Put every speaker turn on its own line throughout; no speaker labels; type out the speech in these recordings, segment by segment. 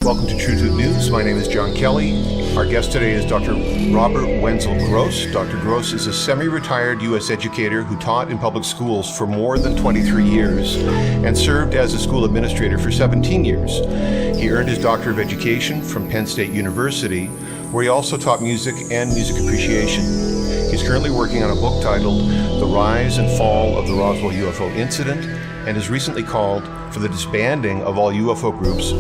Welcome to True Truth News. My name is John Kelly. Our guest today is Dr. Robert Wenzel Gross. Dr. Gross is a semi-retired U.S. educator who taught in public schools for more than 23 years and served as a school administrator for 17 years. He earned his Doctor of Education from Penn State University, where he also taught music and music appreciation. He's currently working on a book titled The Rise and Fall of the Roswell UFO Incident, and has recently called for the disbanding of all UFO groups,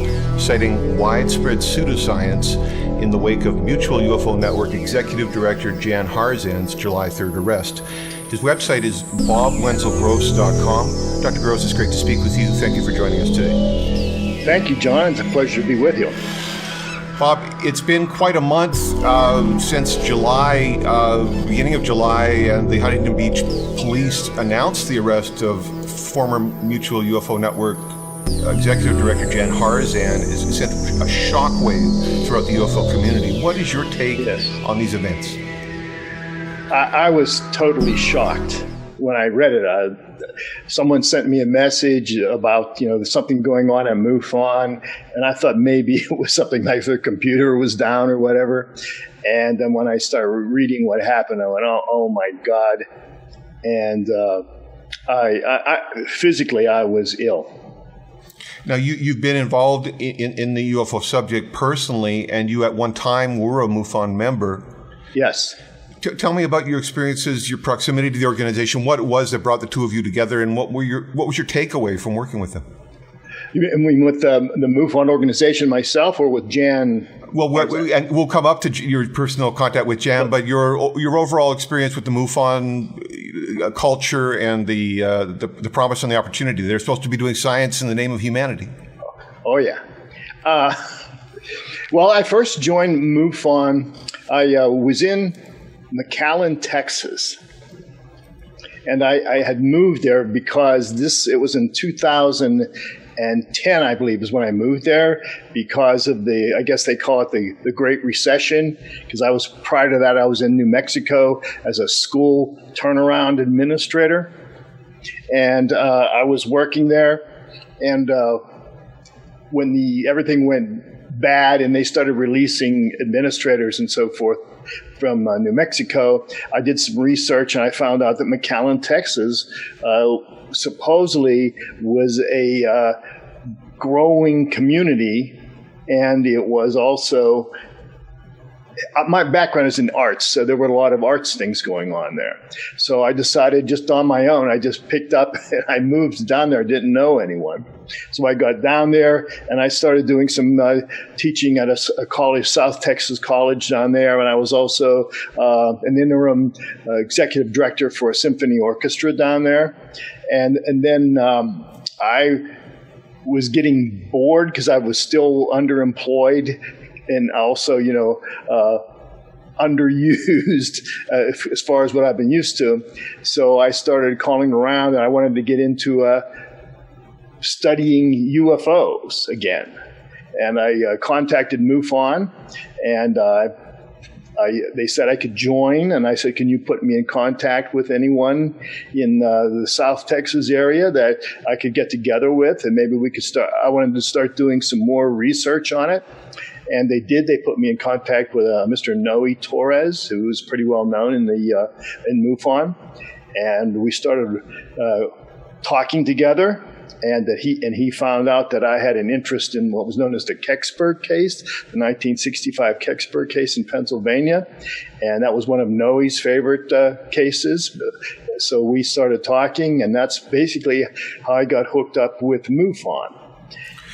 citing widespread pseudoscience in the wake of Mutual UFO Network Executive Director Jan Harzan's July 3rd arrest. His website is bobwenzelgross.com. Dr. Gross, it's great to speak with you. Thank you for joining us today.
Thank you, John. It's a pleasure to be with you.
Bob, it's been quite a month since July, beginning of July, and the Huntington Beach police announced the arrest of former Mutual UFO Network Executive Director Jan Harzan. Has sent a shockwave throughout the UFO community. What is your take on these events?
I was totally shocked when I read it. Someone sent me a message about, something going on at Mufon, and I thought maybe it was something like their computer was down or whatever. And then when I started reading what happened, I went, oh my God. And I physically, I was ill.
Now, you've been involved in the UFO subject personally, and you at one time were a MUFON member.
Yes.
Tell me about your experiences, your proximity to the organization, what it was that brought the two of you together, and what was your takeaway from working with them?
You mean with the MUFON organization myself, or with Jan?
Well, and we'll come up to your personal contact with Jan, but your overall experience with the MUFON culture and the promise and the opportunity. They're supposed to be doing science in the name of humanity.
Oh yeah. Well, I first joined MUFON. I was in McAllen, Texas. And I had moved there because it was in 2010, I believe, is when I moved there, because of I guess they call it the Great Recession, because prior to that, I was in New Mexico as a school turnaround administrator. And I was working there. And when everything went bad and they started releasing administrators and so forth from New Mexico, I did some research and I found out that McAllen, Texas, supposedly was a growing community, and it was also, my background is in arts, so there were a lot of arts things going on there. So I decided just on my own, I just picked up and I moved down there, didn't know anyone. So I got down there and I started doing some teaching at a college, South Texas College down there. And I was also an interim executive director for a symphony orchestra down there. And then I was getting bored because I was still underemployed and also, underused as far as what I've been used to. So I started calling around and I wanted to get into studying UFOs again. And I contacted MUFON, and they said I could join. And I said, can you put me in contact with anyone in the South Texas area that I could get together with? And maybe we could start. I wanted to start doing some more research on it. And they did. They put me in contact with Mr. Noe Torres, who is pretty well known in MUFON. And we started talking together. And he found out that I had an interest in what was known as the Kecksburg case, the 1965 Kecksburg case in Pennsylvania, and that was one of Noe's favorite cases. So we started talking, and that's basically how I got hooked up with MUFON.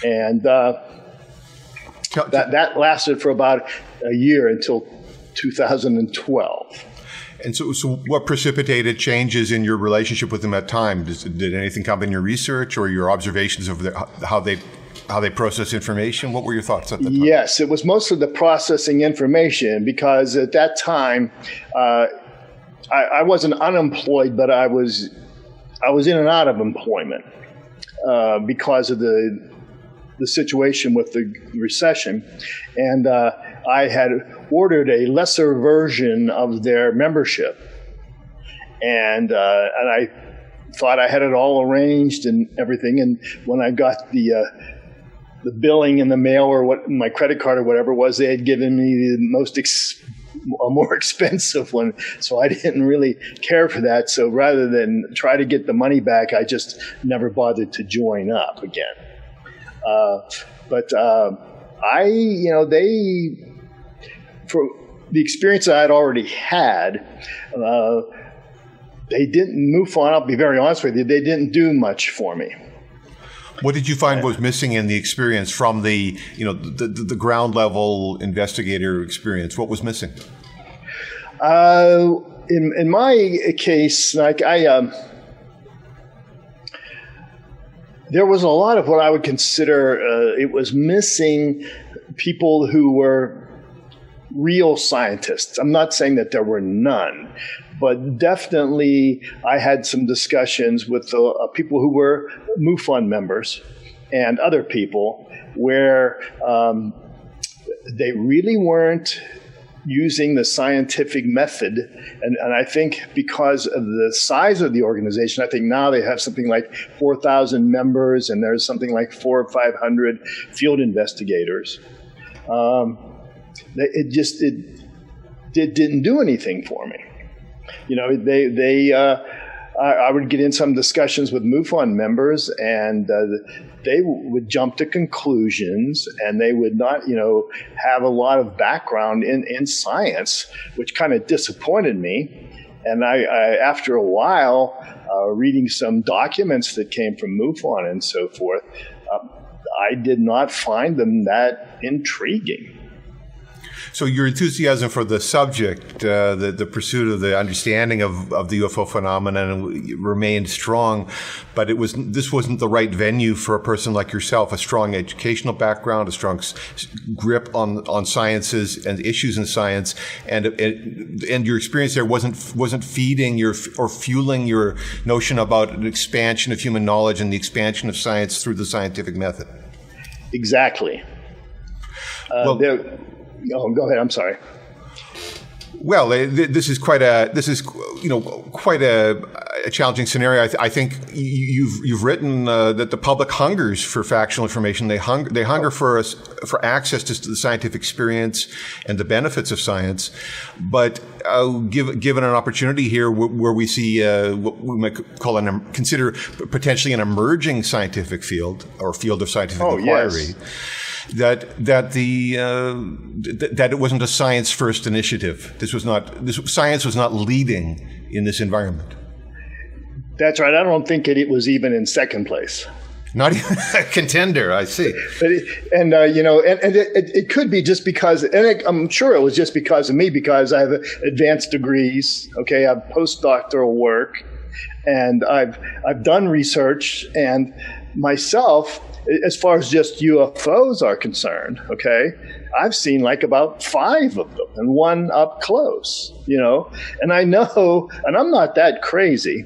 And that lasted for about a year until 2012.
And so what precipitated changes in your relationship with them at time? Did anything come in your research or your observations of how they process information? What were your thoughts at the time?
Yes, it was mostly the processing information, because at that time I wasn't unemployed, but I was in and out of employment because of the situation with the recession, and I had ordered a lesser version of their membership, and I thought I had it all arranged and everything. And when I got the the billing in the mail or what my credit card or whatever it was, they had given me the a more expensive one. So I didn't really care for that. So rather than try to get the money back, I just never bothered to join up again. For the experience that I'd already had, they didn't move on. I'll be very honest with you. They didn't do much for me.
What did you find was missing in the experience from the ground level investigator experience? What was missing?
In my case, there was a lot of what I would consider it was missing people who were real scientists. I'm not saying that there were none, but definitely I had some discussions with people who were Mufon members and other people where they really weren't using the scientific method. And I think because of the size of the organization, I think now they have something like 4,000 members and there's something like 400 or 500 field investigators. It didn't do anything for me. I would get in some discussions with MUFON members, and they would jump to conclusions, and they would not, have a lot of background in science, which kind of disappointed me. And I after a while, reading some documents that came from MUFON and so forth, I did not find them that intriguing.
So your enthusiasm for the subject, the pursuit of the understanding of the UFO phenomenon remained strong, but this wasn't the right venue for a person like yourself, a strong educational background, a strong grip on sciences and issues in science, and your experience there wasn't feeding or fueling your notion about an expansion of human knowledge and the expansion of science through the scientific method. Exactly. Go ahead. I'm sorry. Well, this is quite a challenging scenario. I think you've written that the public hungers for factual information. They hunger for access to the scientific experience and the benefits of science. But given an opportunity here where we see what we might consider potentially an emerging scientific field or field of scientific inquiry. Yes. That it wasn't a science first initiative. Science was not leading in this environment. That's right. I don't think it was even in second place. Not even a contender. I see. But it could be just because, I'm sure it was just because of me, because I have advanced degrees. Okay, I have postdoctoral work, and I've done research, and myself, as far as just UFOs are concerned, okay, I've seen like about 5 of them and one up close, and I know, and I'm not that crazy,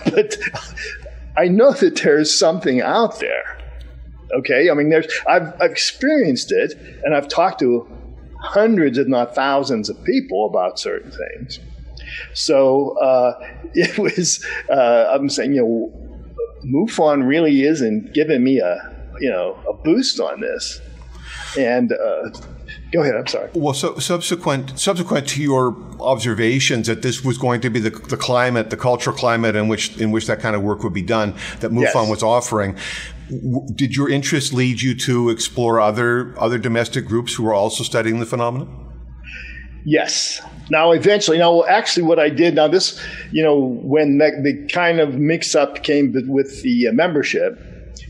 but I know that there's something out there, okay? I mean, I've experienced it, and I've talked to hundreds, if not thousands of people about certain things. So it was, I'm saying, MUFON really isn't giving me a boost on this. And go ahead. I'm sorry. Well, so subsequent to your observations that this was going to be the climate, the cultural climate in which that kind of work would be done, that MUFON was offering, did your interest lead you to explore other domestic groups who were also studying the phenomenon? Yes. Actually what I did, this, when the kind of mix-up came with the membership,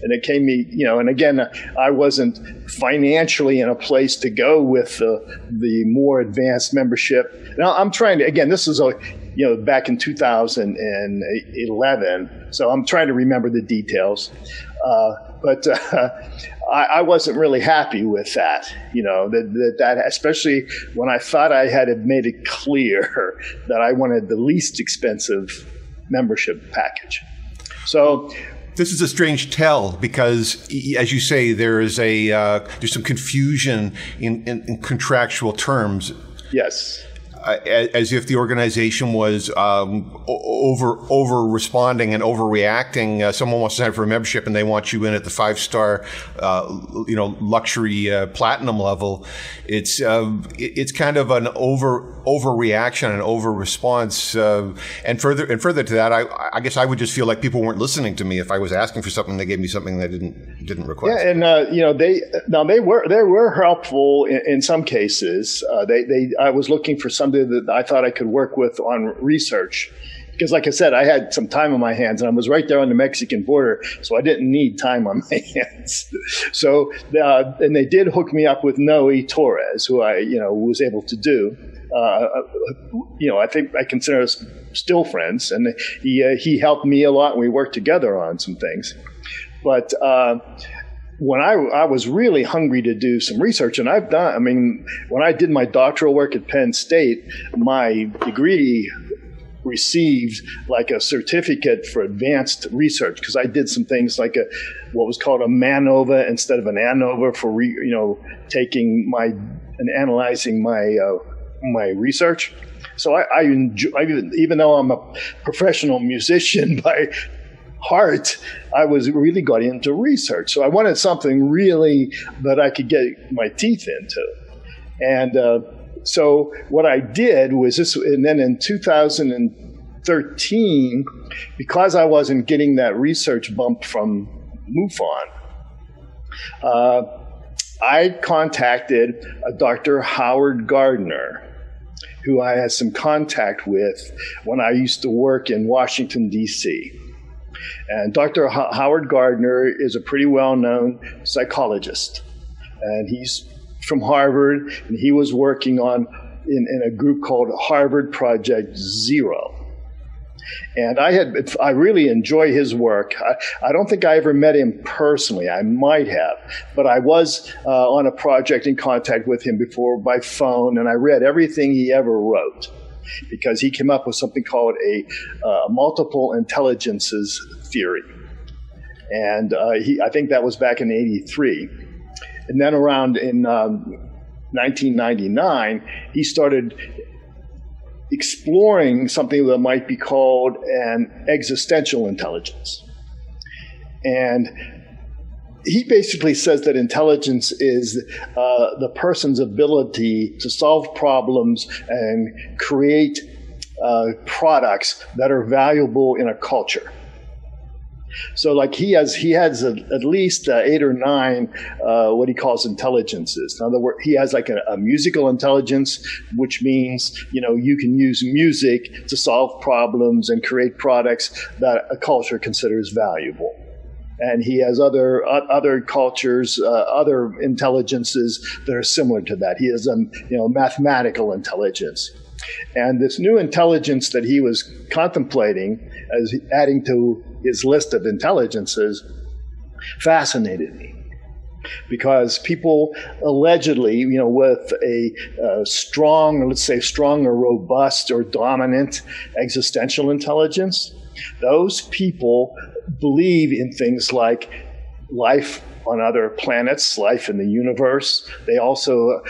and it came and again, I wasn't financially in a place to go with the more advanced membership. Now, I'm trying to, again, this is, back in 2011, so I'm trying to remember the details. But I wasn't really happy with that, that especially when I thought I had made it clear that I wanted the least expensive membership package. So this is a strange tell because, as you say, there's some confusion in contractual terms. Yes. as if the organization was over responding and overreacting. Someone wants to sign up for a membership and they want you in at the 5-star, luxury platinum level. It's kind of an overreaction and over response. And further to that, I guess I would just feel like people weren't listening to me if I was asking for something. They gave me something they didn't request.
Yeah, and they were helpful in some cases. I was looking for somebody that I thought I could work with on research, because, like I said, I had some time on my hands, and I was right there on the Mexican border, so I didn't need time on my hands. So, and they did hook me up with Noe Torres, who I was able to do. I think I consider us still friends, and he helped me a lot, and we worked together on some things. But when I was really hungry to do some research, and when I did my doctoral work at Penn State, my degree received like a certificate for advanced research, because I did some things like what was called a MANOVA instead of an ANOVA for taking and analyzing my research. So I enjoy, even though I'm a professional musician by heart, I was really got into research. So I wanted something really that I could get my teeth into. And so what I did was this, and then in 2013, because I wasn't getting that research bump from Mufon, I contacted Dr. Howard Gardner, who I had some contact with when I used to work in Washington, D.C. And Dr. Howard Gardner is a pretty well-known psychologist. And he's from Harvard, and he was working in a group called Harvard Project Zero. And I really enjoy his work. I don't think I ever met him personally. I might have, but I was on a project in contact with him before by phone, and I read everything he ever wrote, because he came up with something called a multiple intelligences theory. And I think that was back in '83. And then around in 1999, he started exploring something that might be called an existential intelligence. And he basically says that intelligence is the person's ability to solve problems and create products that are valuable in a culture. So, like, he has at least 8 or 9 what he calls intelligences. In other words, he has like a musical intelligence, which means you can use music to solve problems and create products that a culture considers valuable. And he has other cultures, other intelligences that are similar to that. He has mathematical intelligence. And this new intelligence that he was contemplating as adding to his list of intelligences fascinated me, because people allegedly, with a strong or robust or dominant existential intelligence, those people believe in things like life on other planets, life in the universe. They also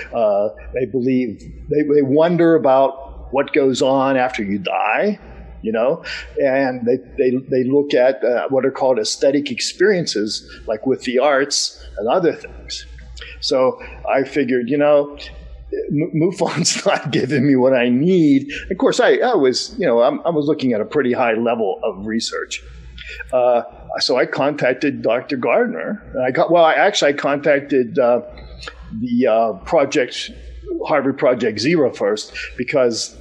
they believe they wonder about what goes on after you die. And they look at what are called aesthetic experiences, like with the arts and other things. So I figured, Mufon's not giving me what I need. Of course, I was looking at a pretty high level of research. So I contacted Dr. Gardner. I contacted the Harvard Project Zero first, because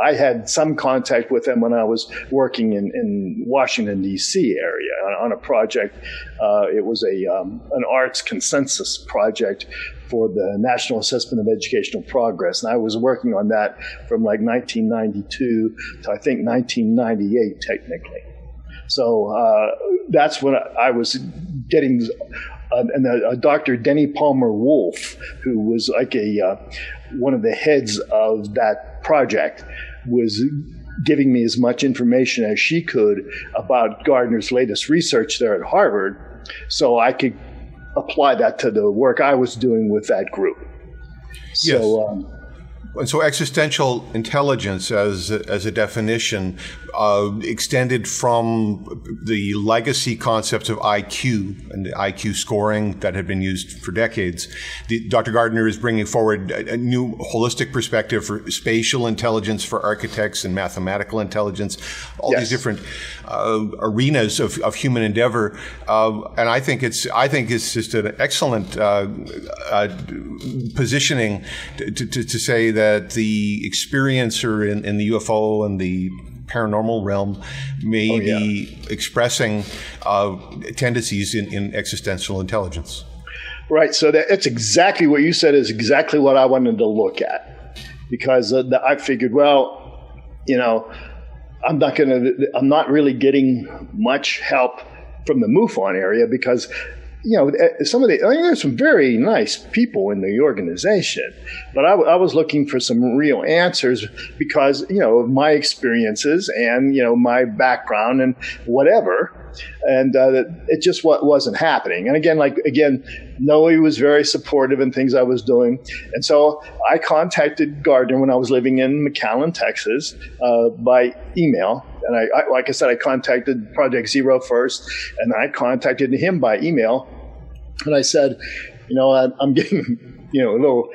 I had some contact with them when I was working in Washington, D.C. area on a project. It was an arts consensus project for the National Assessment of Educational Progress. And I was working on that from like 1992 to I think 1998, technically. So that's when I was getting a Dr. Denny Palmer Wolfe, who was like one of the heads of that project, was giving me as much information as she could about Gardner's latest research there at Harvard, so I could apply that to the work I was doing with that group.
Yes.
So,
And so existential intelligence as a definition extended from the legacy concepts of IQ and the IQ scoring that had been used for decades. Dr. Gardner is bringing forward a new holistic perspective for spatial intelligence for architects and mathematical intelligence, all these different arenas of human endeavor. And I think it's just an excellent positioning to say that the experiencer in the UFO and the paranormal realm may be expressing tendencies in existential intelligence.
Right. So that's exactly what you said is exactly what I wanted to look at, because I figured, well, I'm not really getting much help from the Mufon area because there's some very nice people in the organization, but I was looking for some real answers because, of my experiences and, my background and whatever. And it just wasn't happening. And again, Noe was very supportive in things I was doing. And so I contacted Gardner when I was living in McAllen, Texas, by email. And like I said, I contacted Project Zero first, and I contacted him by email. And I said, I'm getting, a little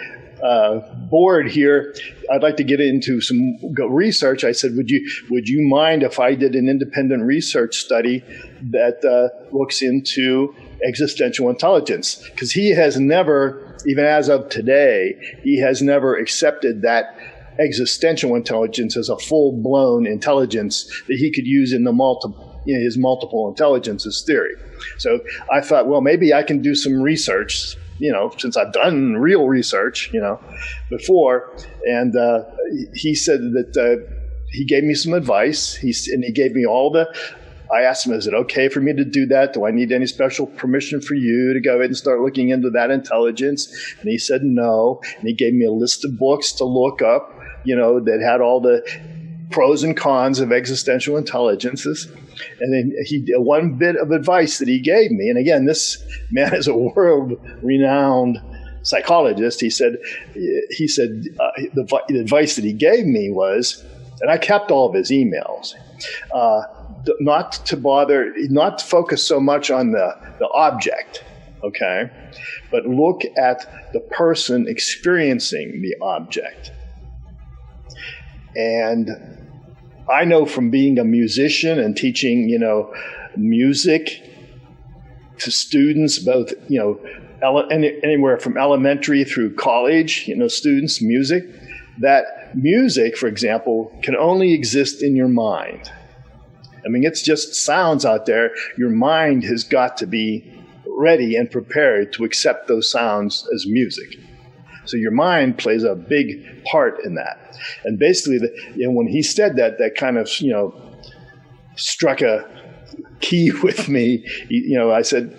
bored here. I'd like to get into some research. I said, would you mind if I did an independent research study that looks into existential intelligence? Because he has never, even as of today, he has never accepted that existential intelligence as a full-blown intelligence that he could use in his multiple intelligences theory. So I thought, well, maybe I can do some research, since I've done real research, before. And he said that he gave me some advice. He gave me I asked him, is it okay for me to do that? Do I need any special permission for you to go ahead and start looking into that intelligence? And he said no. And he gave me a list of books to look up, that had all the pros and cons of existential intelligences. And then one bit of advice that he gave me, and again, this man is a world-renowned psychologist. He said the advice that he gave me was, and I kept all of his emails, not to focus so much on the object, okay, but look at the person experiencing the object. And I know from being a musician and teaching, music to students, both, anywhere from elementary through college, students, music, that music, for example, can only exist in your mind. I mean, it's just sounds out there. Your mind has got to be ready and prepared to accept those sounds as music. So your mind plays a big part in that. And basically, when he said that, that kind of, struck a key with me. I said,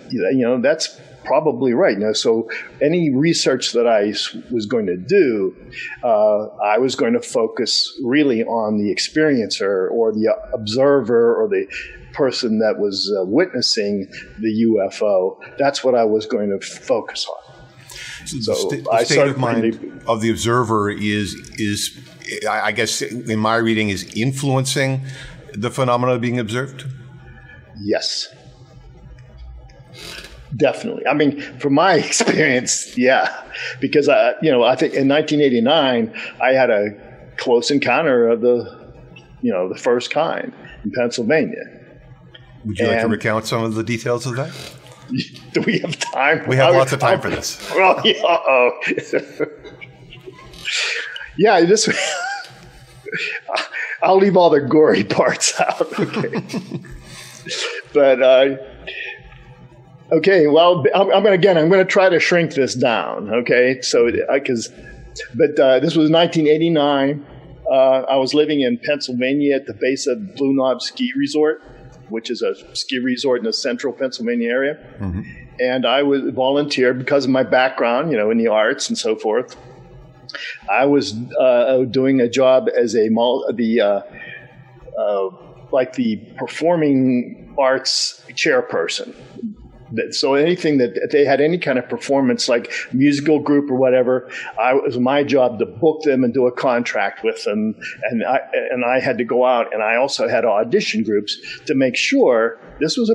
that's probably right. So any research that I was going to do, I was going to focus really on the experiencer or the observer or the person that was witnessing the UFO. That's what I was going to focus on.
So the state of mind of the observer is, I guess, in my reading, is influencing the phenomena being observed? Yes. Definitely. I mean, from my experience, yeah. Because, I think in 1989, I had a close encounter of the first kind in Pennsylvania.
Would you like to recount some of the details of that?
Do we have time?
We have lots of time for this.
Well, yeah, this. I'll leave all the gory parts out. Okay. But okay. Well, I'm going to try to shrink this down. Okay. So this was 1989. I was living in Pennsylvania at the base of Blue Knob Ski Resort, which is a ski resort in the central Pennsylvania area. Mm-hmm. And I was volunteered because of my background, in the arts and so forth. I was doing a job as the performing arts chairperson So anything that they had any kind of performance, like musical group or whatever, it was my job to book them and do a contract with them. And I had to go out, and I also had audition groups to make sure it was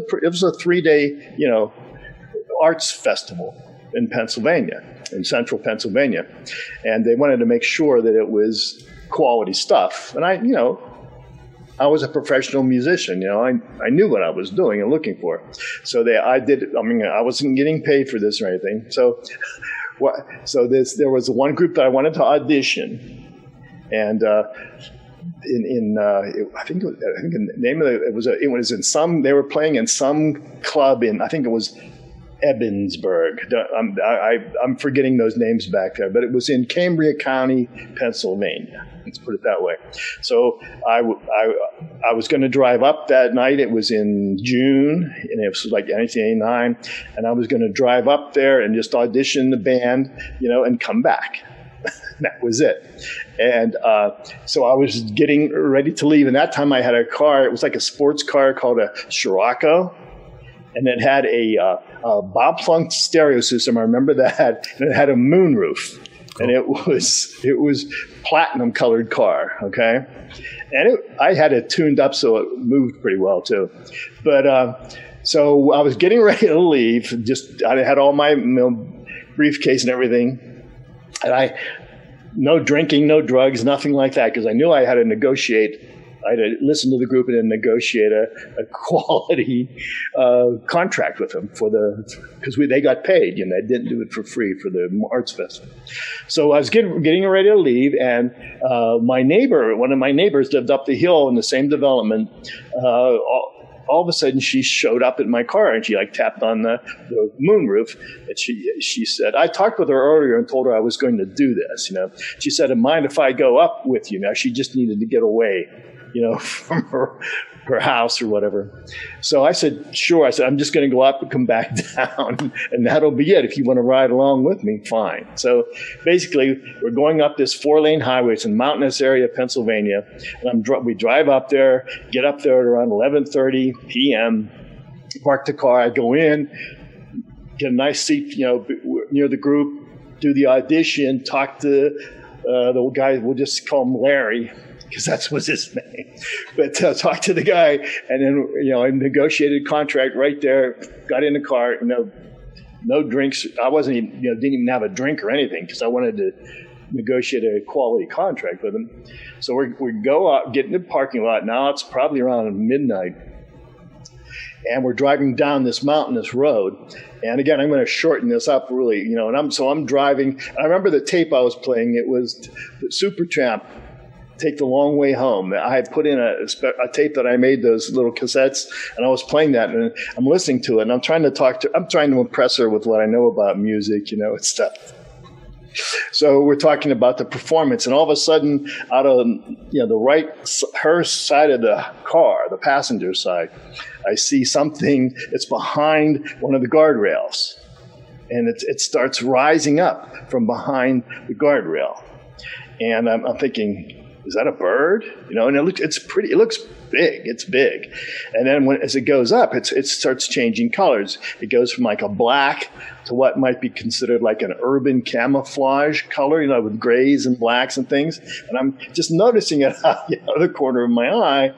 a 3-day, arts festival in Pennsylvania, in central Pennsylvania. And they wanted to make sure that it was quality stuff. And I was a professional musician, I knew what I was doing and looking for. So I wasn't getting paid for this or anything. So there was one group that I wanted to audition, and I think the name of they were playing in some club I think it was Ebensburg. I'm forgetting those names back there, but it was in Cambria County, Pennsylvania. Let's put it that way. So I was going to drive up that night. It was in June, and it was like 1989. And I was going to drive up there and just audition the band, and come back. That was it. And so I was getting ready to leave. And that time I had a car. It was like a sports car called a Scirocco. And it had a Bob Plunk stereo system. I remember that. And it had a moonroof. And it was platinum colored car, okay? And I had it tuned up so it moved pretty well too. But so I was getting ready to leave. I had all my briefcase and everything. And no drinking, no drugs, nothing like that, because I knew I had to negotiate. I had to listen to the group and then negotiate a quality contract with them because they got paid. They didn't do it for free for the arts festival. So I was getting ready to leave, and one of my neighbors lived up the hill in the same development. All of a sudden, she showed up in my car, and she tapped on the moonroof, and she said, I talked with her earlier and told her I was going to do this. She said, mind if I go up with you? Now, she just needed to get away, from her house or whatever. So I said, sure. I said, I'm just going to go up and come back down, and that'll be it. If you want to ride along with me, fine. So basically, we're going up this 4-lane highway. It's in mountainous area of Pennsylvania. And we drive up there, get up there at around 11:30 p.m., park the car. I go in, get a nice seat, near the group, do the audition, talk to the guy, we'll just call him Larry, because that was his name. But talk to the guy, and then I negotiated a contract right there. Got in the car, no drinks. I wasn't even, didn't even have a drink or anything because I wanted to negotiate a quality contract with him. So we go out, get in the parking lot. Now it's probably around midnight, and we're driving down this mountainous road. And again, I'm going to shorten this up really, and I'm driving. I remember the tape I was playing. It was Supertramp, Take the Long Way Home. I had put in a tape that I made, those little cassettes, and I was playing that, and I'm listening to it, and I'm trying to impress her with what I know about music, and stuff. So we're talking about the performance, and all of a sudden, out of her side of the car, the passenger side, I see something that's behind one of the guardrails, and it starts rising up from behind the guardrail, and I'm thinking, is that a bird? And it's pretty. It looks big. It's big, and then as it goes up, it starts changing colors. It goes from like a black to what might be considered like an urban camouflage color, with grays and blacks and things. And I'm just noticing it out the other corner of my eye,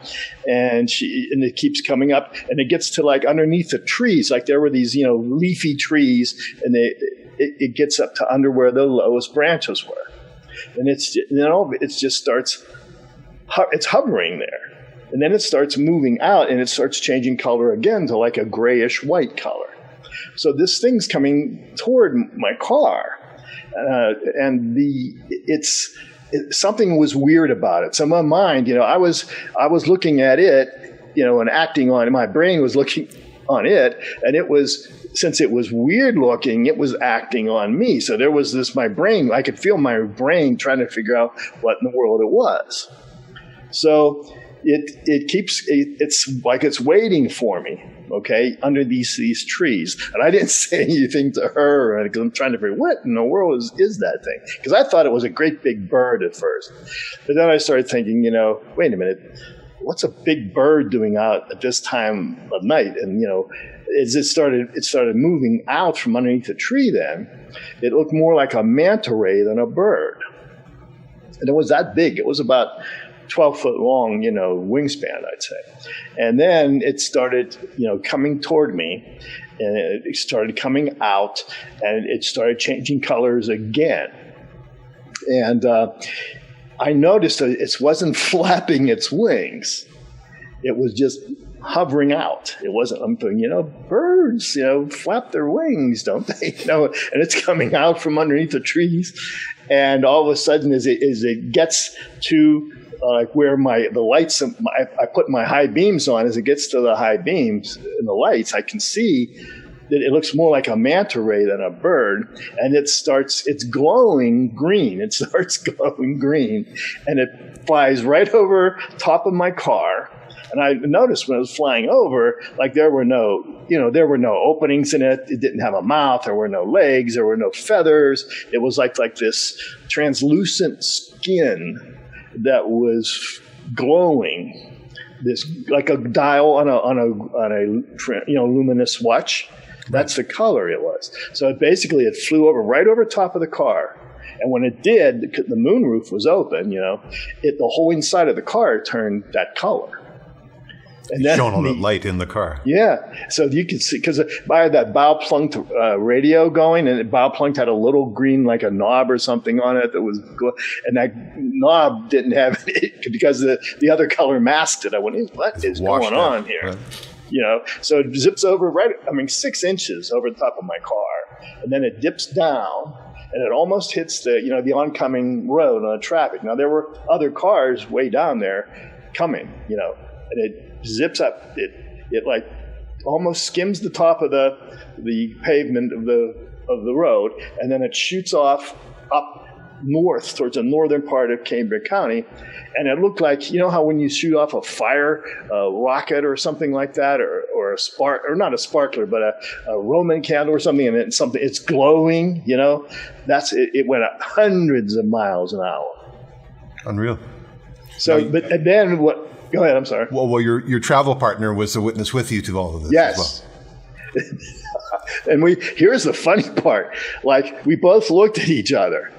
and it keeps coming up, and it gets to like underneath the trees, like there were these leafy trees, and it gets up to under where the lowest branches were. And it just starts, it's hovering there. And then it starts moving out, and it starts changing color again to like a grayish white color. So this thing's coming toward my car. And something was weird about it. So my mind, I was looking at it, and acting on it. My brain was looking on it, and since it was weird looking, it was acting on me. So there was I could feel my brain trying to figure out what in the world it was. So it's like it's waiting for me, okay, under these trees. And I didn't say anything to her because I'm trying to figure what in the world is that thing? Because I thought it was a great big bird at first. But then I started thinking, wait a minute, what's a big bird doing out at this time of night? And, as it started moving out from underneath the tree then, it looked more like a manta ray than a bird. And it was that big. It was about 12 foot long, wingspan, I'd say. And then it started, coming toward me, and it started coming out, and it started changing colors again. And I noticed that it wasn't flapping its wings. It was just hovering out. It wasn't, I'm thinking, birds, flap their wings, don't they? And it's coming out from underneath the trees. And all of a sudden, as it gets to where the lights, I put my high beams on, as it gets to the high beams and the lights, I can see that it looks more like a manta ray than a bird, and it's glowing green. It starts glowing green, and it flies right over top of my car. And I noticed when it was flying over, there were no openings in it. It didn't have a mouth. There were no legs. There were no feathers. It was like this translucent skin that was glowing, this like a dial on a luminous watch. That's the color it was. So it flew right over top of the car. And when it did, the moonroof was open, the whole inside of the car turned that color. And then
shone all that light in the car.
Yeah. So you could see, because I had that bow-plunked radio going, and bow-plunked had a little green, like a knob or something on it that was, and that knob didn't have it because the other color masked it. I went, what is going on here? Right. So it zips over 6 inches over the top of my car, and then it dips down, and it almost hits the oncoming road on the traffic. Now, there were other cars way down there coming, and it zips up. It like almost skims the top of the pavement of the road, and then it shoots off up north towards the northern part of Cambria County. And it looked like, how when you shoot off a fire rocket or something like that, or a spark, or not a sparkler, but a Roman candle or something, and it's glowing, it went at hundreds of miles an hour.
Unreal.
So, and then what? Go ahead, I'm sorry.
Well, your travel partner was a witness with you to all of this.
Yes. As well. And here's the funny part. We both looked at each other,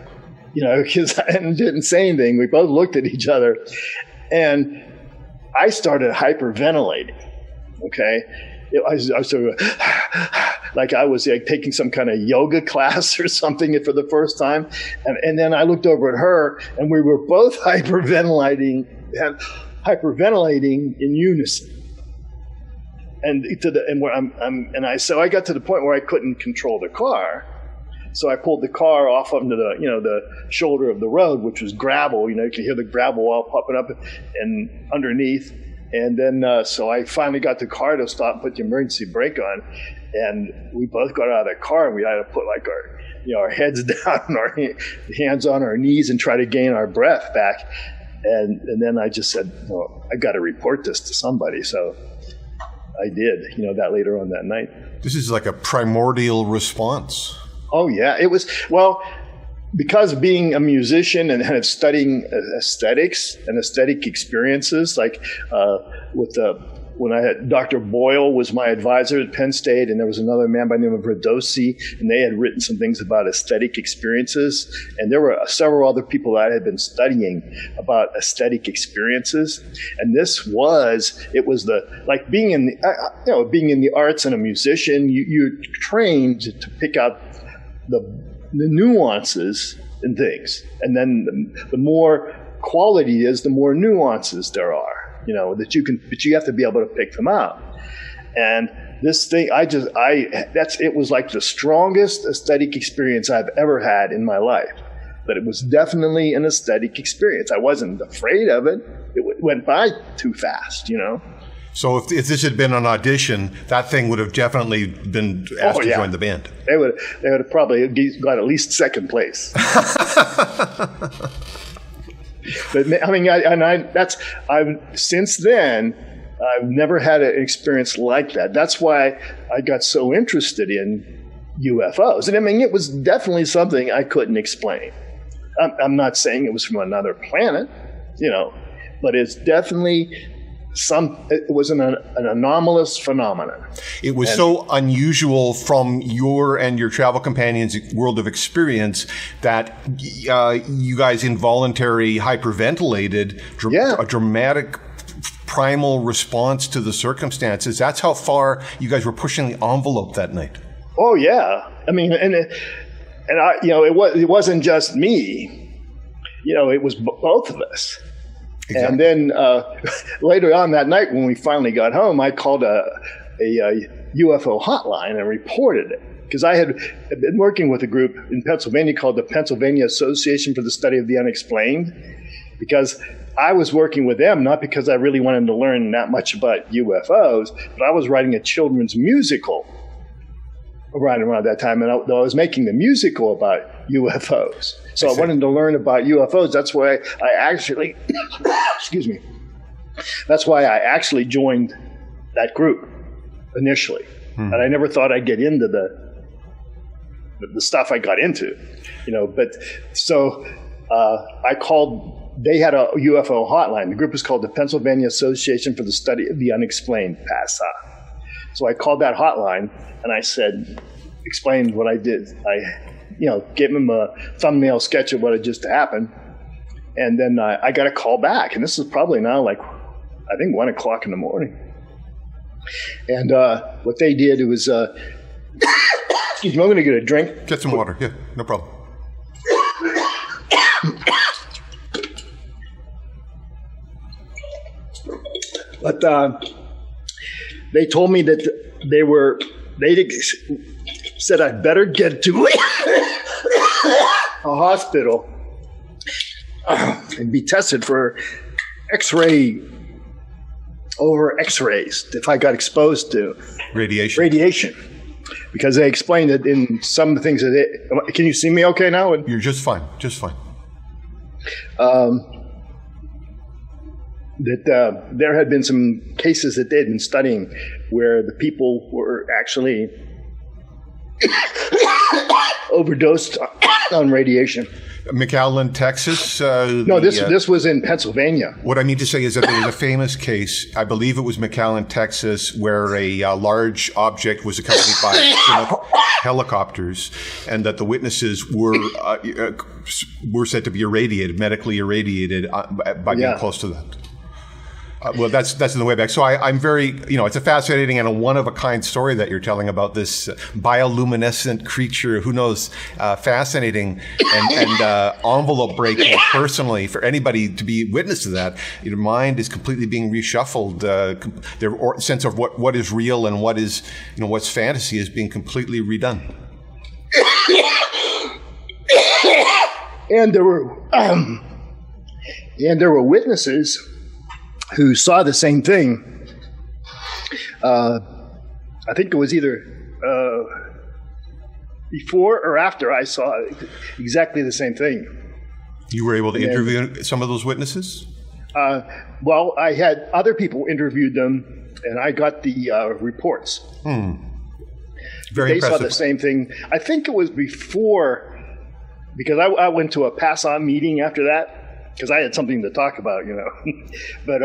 because I didn't say anything. We both looked at each other, and I started hyperventilating. Okay. I sort of like I was taking some kind of yoga class or something for the first time. And then I looked over at her, and we were both hyperventilating in unison. So I got to the point where I couldn't control the car. So I pulled the car off onto the shoulder of the road, which was gravel. You could hear the gravel all popping up and underneath. And then so I finally got the car to stop and put the emergency brake on. And we both got out of the car, and we had to put our heads down and our hands on our knees and try to gain our breath back. And then I just said, I got to report this to somebody. So I did, that later on that night.
This is like a primordial response.
Oh, yeah. It was, because of being a musician and kind of studying aesthetics and aesthetic experiences, when I had Dr. Boyle was my advisor at Penn State, and there was another man by the name of Radosi, and they had written some things about aesthetic experiences. And there were several other people that I had been studying about aesthetic experiences. And it was being in the arts and a musician, you're trained to pick out the nuances in things. And then the more quality is, the more nuances there are. But you have to be able to pick them out. And this thing, it was like the strongest aesthetic experience I've ever had in my life. But it was definitely an aesthetic experience. I wasn't afraid of it. It went by too fast,
So if this had been an audition, that thing would have definitely been asked to join the band. They
would have probably got at least second place. But since then, I've never had an experience like that. That's why I got so interested in UFOs. And it was definitely something I couldn't explain. I'm not saying it was from another planet, but it's definitely it was an anomalous phenomenon.
It was so unusual from your and your travel companions' world of experience that you guys involuntarily hyperventilated, a dramatic primal response to the circumstances. That's how far you guys were pushing the envelope that night.
Oh yeah, I mean, and I, it wasn't just me. It was both of us. Exactly. And then later on that night, when we finally got home, I called a UFO hotline and reported it, because I had been working with a group in Pennsylvania called the Pennsylvania Association for the Study of the Unexplained, because I was working with them not because I really wanted to learn that much about UFOs, but I was writing a children's musical right around that time, and I was making the musical about UFOs. So I wanted to learn about UFOs. That's why I actually, excuse me, that's why I actually joined that group initially. And I never thought I'd get into the stuff I got into, but so I called, they had a UFO hotline. The group was called the Pennsylvania Association for the Study of the Unexplained, PASA. So I called that hotline and I explained what I did. I gave him a thumbnail sketch of what had just happened. And then I got a call back. And this is probably now I think 1 o'clock in the morning. And what they did was, excuse me, I'm going to get a drink.
Get some water. Yeah, no problem.
But they told me that they said I'd better get to a hospital and be tested for X-rays if I got exposed to radiation. Because they explained it in some of the things that can you see me okay now?
You're just fine, just fine.
That there had been some cases that they had been studying where the people were actually overdosed on radiation.
McAllen, Texas?
No, this was in Pennsylvania.
What I mean to say is that there was a famous case, I believe it was McAllen, Texas, where a large object was accompanied by helicopters, and that the witnesses were said to be irradiated, medically irradiated by being close to that. Well, that's in the way back. So I'm very, it's a fascinating and a one-of-a-kind story that you're telling about this bioluminescent creature. Who knows? Fascinating and envelope breaking personally for anybody to be witness to that. Your mind is completely being reshuffled. Their sense of what is real and what is, what's fantasy is being completely redone.
And there were witnesses who saw the same thing. I think it was either before or after I saw exactly the same thing.
You were able to interview some of those witnesses?
Well, I had other people interviewed them, and I got the reports.
Very impressive.
They saw the same thing. I think it was before, because I went to a pass-on meeting after that, because I had something to talk about, But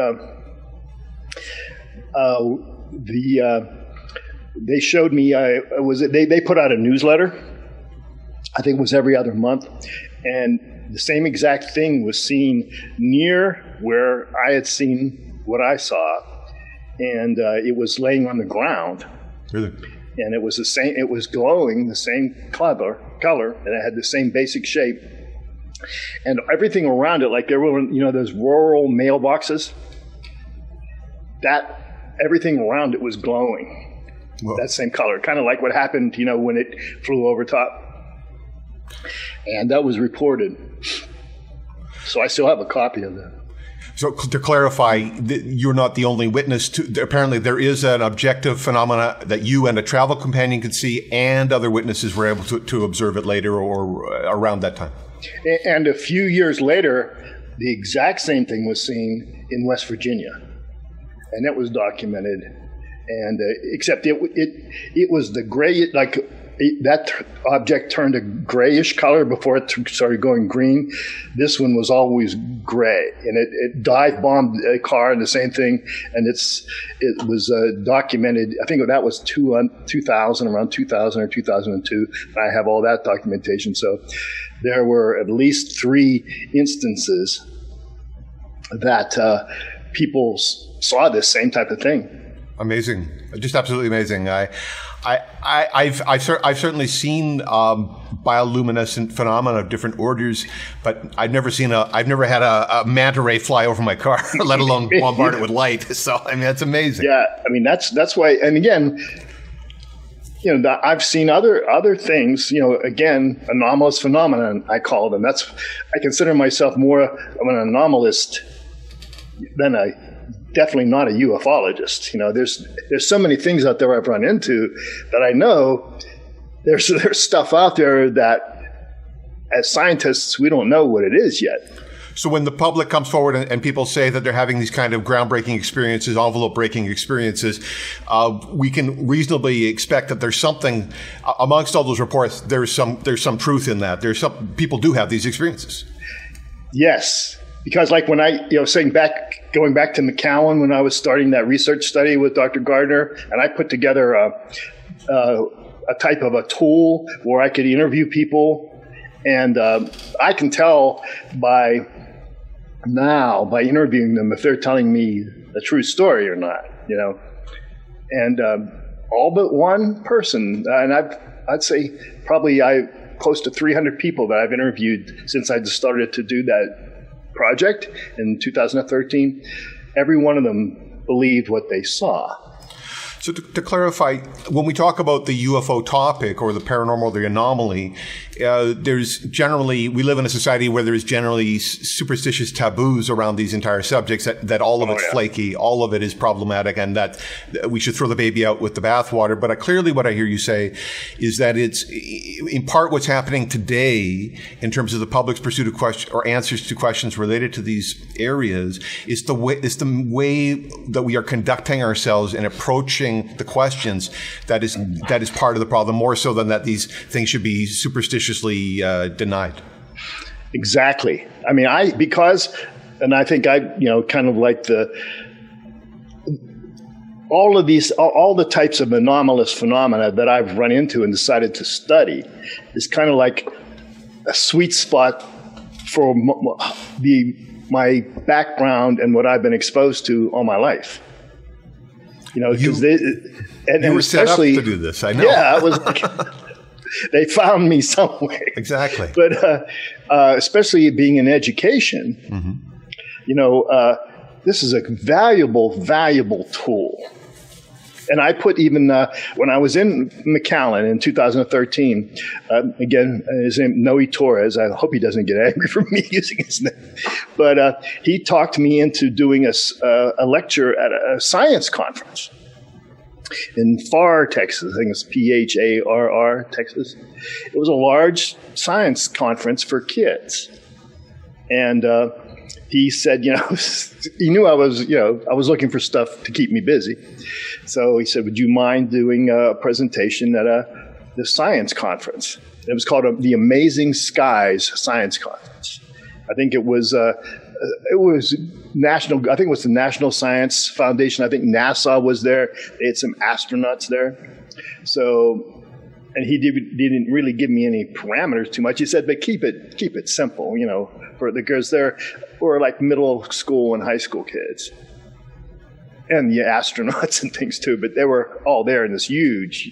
they showed me. They put out a newsletter. I think it was every other month, and the same exact thing was seen near where I had seen what I saw, and it was laying on the ground.
Really?
And it was the same. It was glowing the same color, and it had the same basic shape. And everything around it, like there were, those rural mailboxes, everything around it was glowing. Whoa. That same color, kind of like what happened, when it flew over top. And that was reported. So I still have a copy of that.
So to clarify, you're not the only witness to, apparently there is an objective phenomena that you and a travel companion could see, and other witnesses were able to observe it later or around that time.
And a few years later, the exact same thing was seen in West Virginia, and that was documented. And except it was the gray, like that object turned a grayish color before it started going green. This one was always gray, and it dive bombed a car and the same thing. And it was documented. I think that was 2000, around 2000 or 2002. I have all that documentation. So there were at least 3 instances that people saw this same type of thing.
Amazing, just absolutely amazing. I've certainly seen bioluminescent phenomena of different orders, but I've never had a manta ray fly over my car, let alone bombard it with light. So I mean, that's amazing.
Yeah, I mean that's why. And again, I've seen other things. Again, anomalous phenomenon, I call them. I consider myself more of an anomalist than definitely not a ufologist. There's so many things out there I've run into that I know there's stuff out there that as scientists we don't know what it is yet.
So when the public comes forward and people say that they're having these kind of groundbreaking experiences, envelope-breaking experiences, we can reasonably expect that there's something amongst all those reports. There's some truth in that. People do have these experiences.
Yes. Because like when going back to McAllen, when I was starting that research study with Dr. Gardner, and I put together a type of a tool where I could interview people, and I can tell by interviewing them if they're telling me a true story or not, And all but one person, and I'd say probably close to 300 people that I've interviewed since I started to do that project in 2013, every one of them believed what they saw.
So to clarify, when we talk about the UFO topic or the paranormal, the anomaly, we live in a society where there's generally superstitious taboos around these entire subjects, that all of it's flaky, all of it is problematic, and that we should throw the baby out with the bathwater. But clearly what I hear you say is that it's in part what's happening today in terms of the public's pursuit of questions or answers to questions related to these areas is the way that we are conducting ourselves and approaching the questions that is part of the problem, more so than that these things should be superstitiously denied.
Exactly. I mean, I think kind of like all the types of anomalous phenomena that I've run into and decided to study is kind of like a sweet spot for my background and what I've been exposed to all my life. Because
you were set up to do this. I know.
Yeah, I was. They found me somewhere.
Exactly.
But especially being in education, this is a valuable tool. And I put even when I was in McAllen in 2013, again, his name Noe Torres. I hope he doesn't get angry for me using his name. But he talked me into doing a lecture at a science conference in Pharr, Texas. I think it's Pharr, Texas. It was a large science conference for kids. And he said, he knew I was looking for stuff to keep me busy. So he said, would you mind doing a presentation at the science conference? It was called the Amazing Skies Science Conference. I think it was national. I think it was the National Science Foundation. I think NASA was there. They had some astronauts there. So, and he didn't really give me any parameters too much. He said, but keep it simple, because there were like middle school and high school kids. And the astronauts and things too, but they were all there in this huge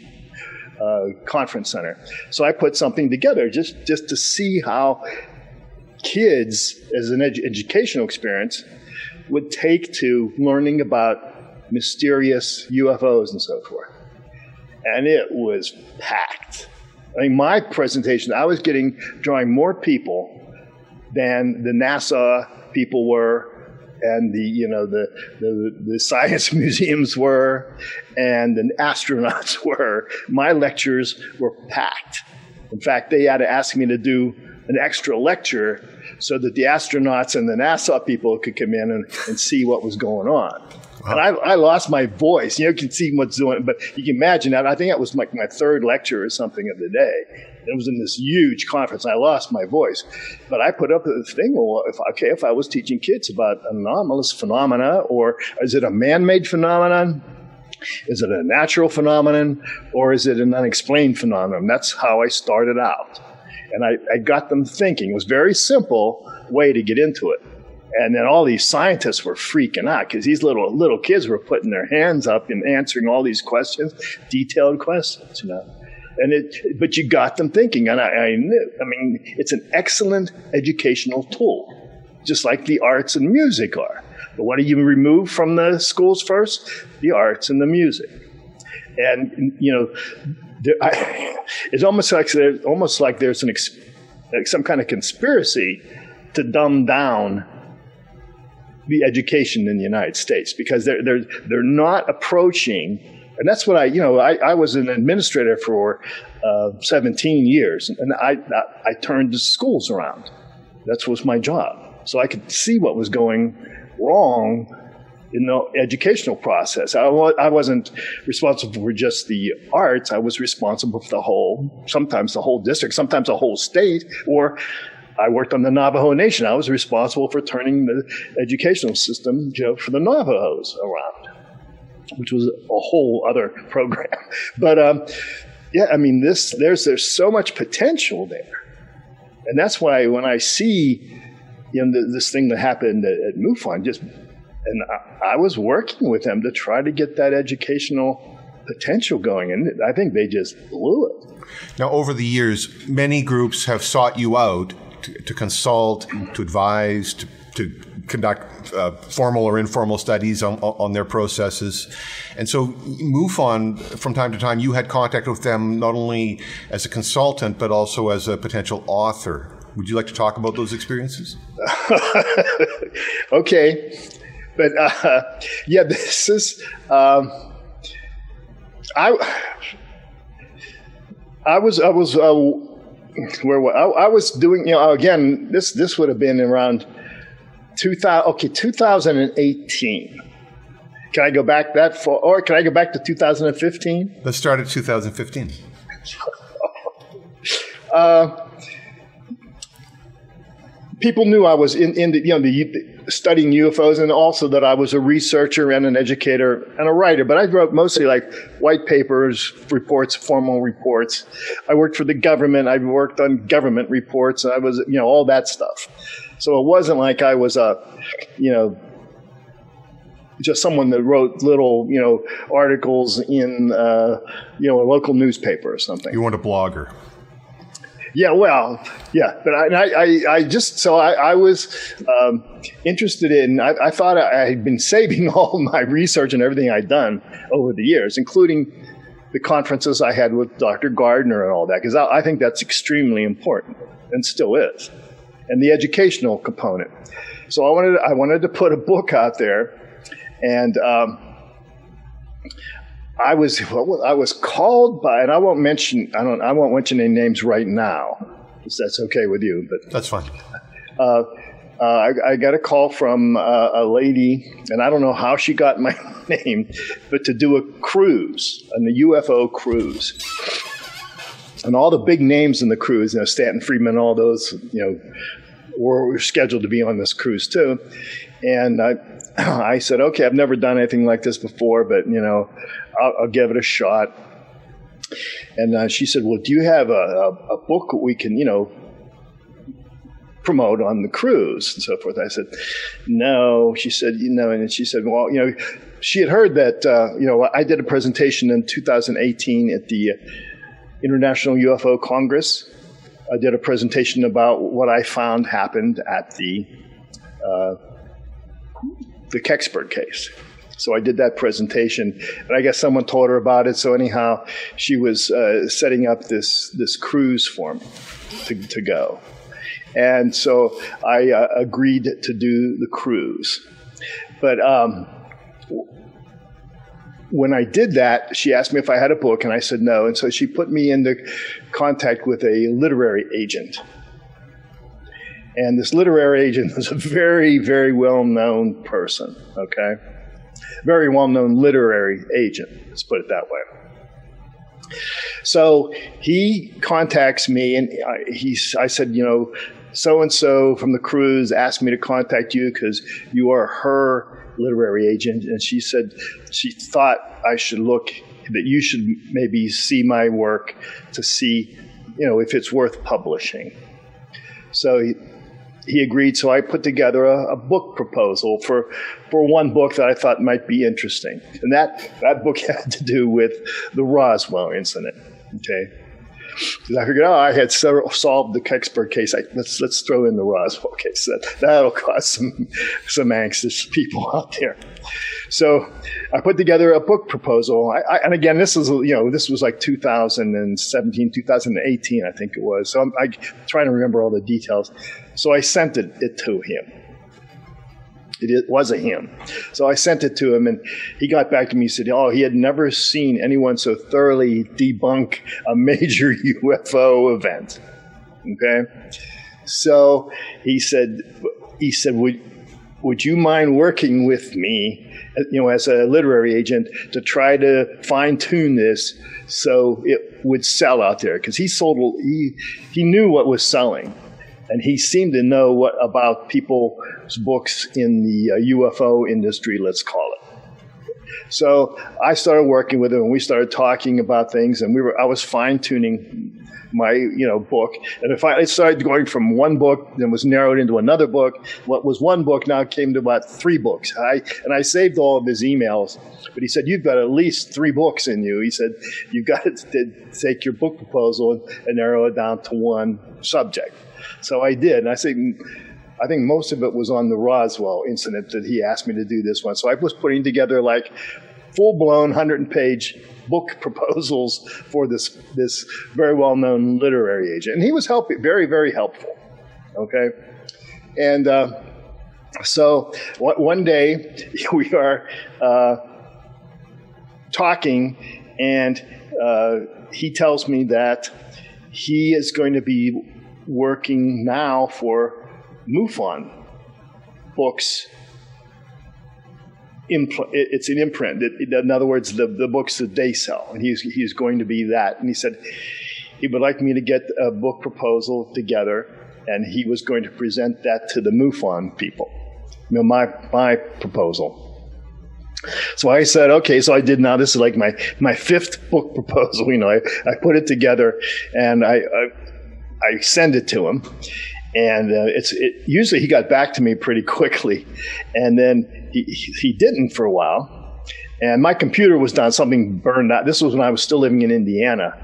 conference center. So I put something together just to see how kids, as an educational experience, would take to learning about mysterious UFOs and so forth. And it was packed. I mean, my presentation, I was drawing more people than the NASA people were, and the science museums were, and the astronauts were. My lectures were packed. In fact, they had to ask me to do an extra lecture so that the astronauts and the NASA people could come in and see what was going on. And I lost my voice. You can see what's doing, but you can imagine that. I think that was like my third lecture or something of the day. It was in this huge conference. I lost my voice. But I put up the thing, well, if I was teaching kids about anomalous phenomena, or is it a man-made phenomenon? Is it a natural phenomenon? Or is it an unexplained phenomenon? That's how I started out. And I got them thinking. It was a very simple way to get into it. And then all these scientists were freaking out because these little kids were putting their hands up and answering all these questions, detailed questions, but you got them thinking, and I knew. I mean, it's an excellent educational tool, just like the arts and music are. But what do you remove from the schools first? The arts and the music. And it's almost like there's some kind of conspiracy to dumb down the education in the United States, because they're not approaching. And that's what I was an administrator for 17 years, and I turned the schools around. That was my job. So I could see what was going wrong in the educational process. I wasn't responsible for just the arts. I was responsible for sometimes the whole district, sometimes the whole state, or I worked on the Navajo Nation. I was responsible for turning the educational system for the Navajos around, which was a whole other program. But there's so much potential there, and that's why when I see this thing that happened at Mufon, and I was working with them to try to get that educational potential going, and I think they just blew it.
Now, over the years, many groups have sought you out to consult, to advise, to conduct formal or informal studies on their processes. And so MUFON, from time to time, you had contact with them not only as a consultant, but also as a potential author. Would you like to talk about those experiences?
Okay. But this is, I was doing, again, this would have been around 2018. Can I go back that far, or can I go back to 2015?
Let's start at 2015.
People knew I was studying UFOs, and also that I was a researcher and an educator and a writer. But I wrote mostly like white papers, reports, formal reports. I worked for the government. I worked on government reports. I was, all that stuff. So it wasn't like I was just someone that wrote little, articles in, a local newspaper or something.
You weren't a blogger.
Yeah, well, yeah, but I was interested in. I thought I had been saving all my research and everything I'd done over the years, including the conferences I had with Dr. Gardner and all that, because I think that's extremely important and still is, and the educational component. So I wanted to put a book out there, and I was called by, and I won't mention any names right now, if that's okay with you. But
that's fine.
I got a call from a lady, and I don't know how she got my name, but to do a cruise, a UFO cruise, and all the big names in the cruise, Stanton Friedman, all those, were scheduled to be on this cruise too, and I said, okay, I've never done anything like this before, but I'll give it a shot. And she said, well, do you have a book we can, promote on the cruise and so forth? I said, no. She said, and she said, well, she had heard that, I did a presentation in 2018 at the International Ufo Congress. I did a presentation about what I found happened at the Kecksburg case. So I did that presentation, and I guess someone told her about it. So anyhow, she was setting up this cruise for me to go. And so I agreed to do the cruise. But when I did that, she asked me if I had a book, and I said no. And so she put me into contact with a literary agent. And this literary agent was a very, very well-known person, okay? very well-known literary agent, let's put it that way. So he contacts me, and I said, so-and-so from the cruise asked me to contact you because you are her literary agent. And she said she thought that you should maybe see my work to see, if it's worth publishing. So he agreed. So I put together a book proposal for one book that I thought might be interesting. And that book had to do with the Roswell incident. Okay. Because I figured, I had solved the Kecksburg case. Let's throw in the Roswell case. That'll cause some anxious people out there. So I put together a book proposal. And again, this was like 2017, 2018, I think it was. So I'm trying to remember all the details. So I sent it to him. It was a him. So I sent it to him, and he got back to me and said, he had never seen anyone so thoroughly debunk a major UFO event. Okay? So he said, would you mind working with me, as a literary agent to try to fine-tune this so it would sell out there? Because he knew what was selling. And he seemed to know about people's books in the UFO industry, let's call it. So I started working with him, and we started talking about things, and I was fine-tuning my book. And it started going from one book, then was narrowed into another book. What was one book now came to about 3 books. I saved all of his emails, but he said, you've got at least 3 books in you. He said, you've got to take your book proposal and narrow it down to one subject. So I did, and I think most of it was on the Roswell incident that he asked me to do this one. So I was putting together like full-blown 100-page book proposals for this very well-known literary agent, and he was very, very helpful. Okay, and so one day we are talking, and he tells me that he is going to be working now for Mufon books. It's an imprint. In other words, the books that they sell, and he's going to be that. And he said he would like me to get a book proposal together, and he was going to present that to the Mufon people. My proposal. So I said, okay. So I did. Now this is like my 5th book proposal. I put it together, and I send it to him, and usually he got back to me pretty quickly, and then he didn't for a while, and my computer was done, something burned out. This was when I was still living in Indiana,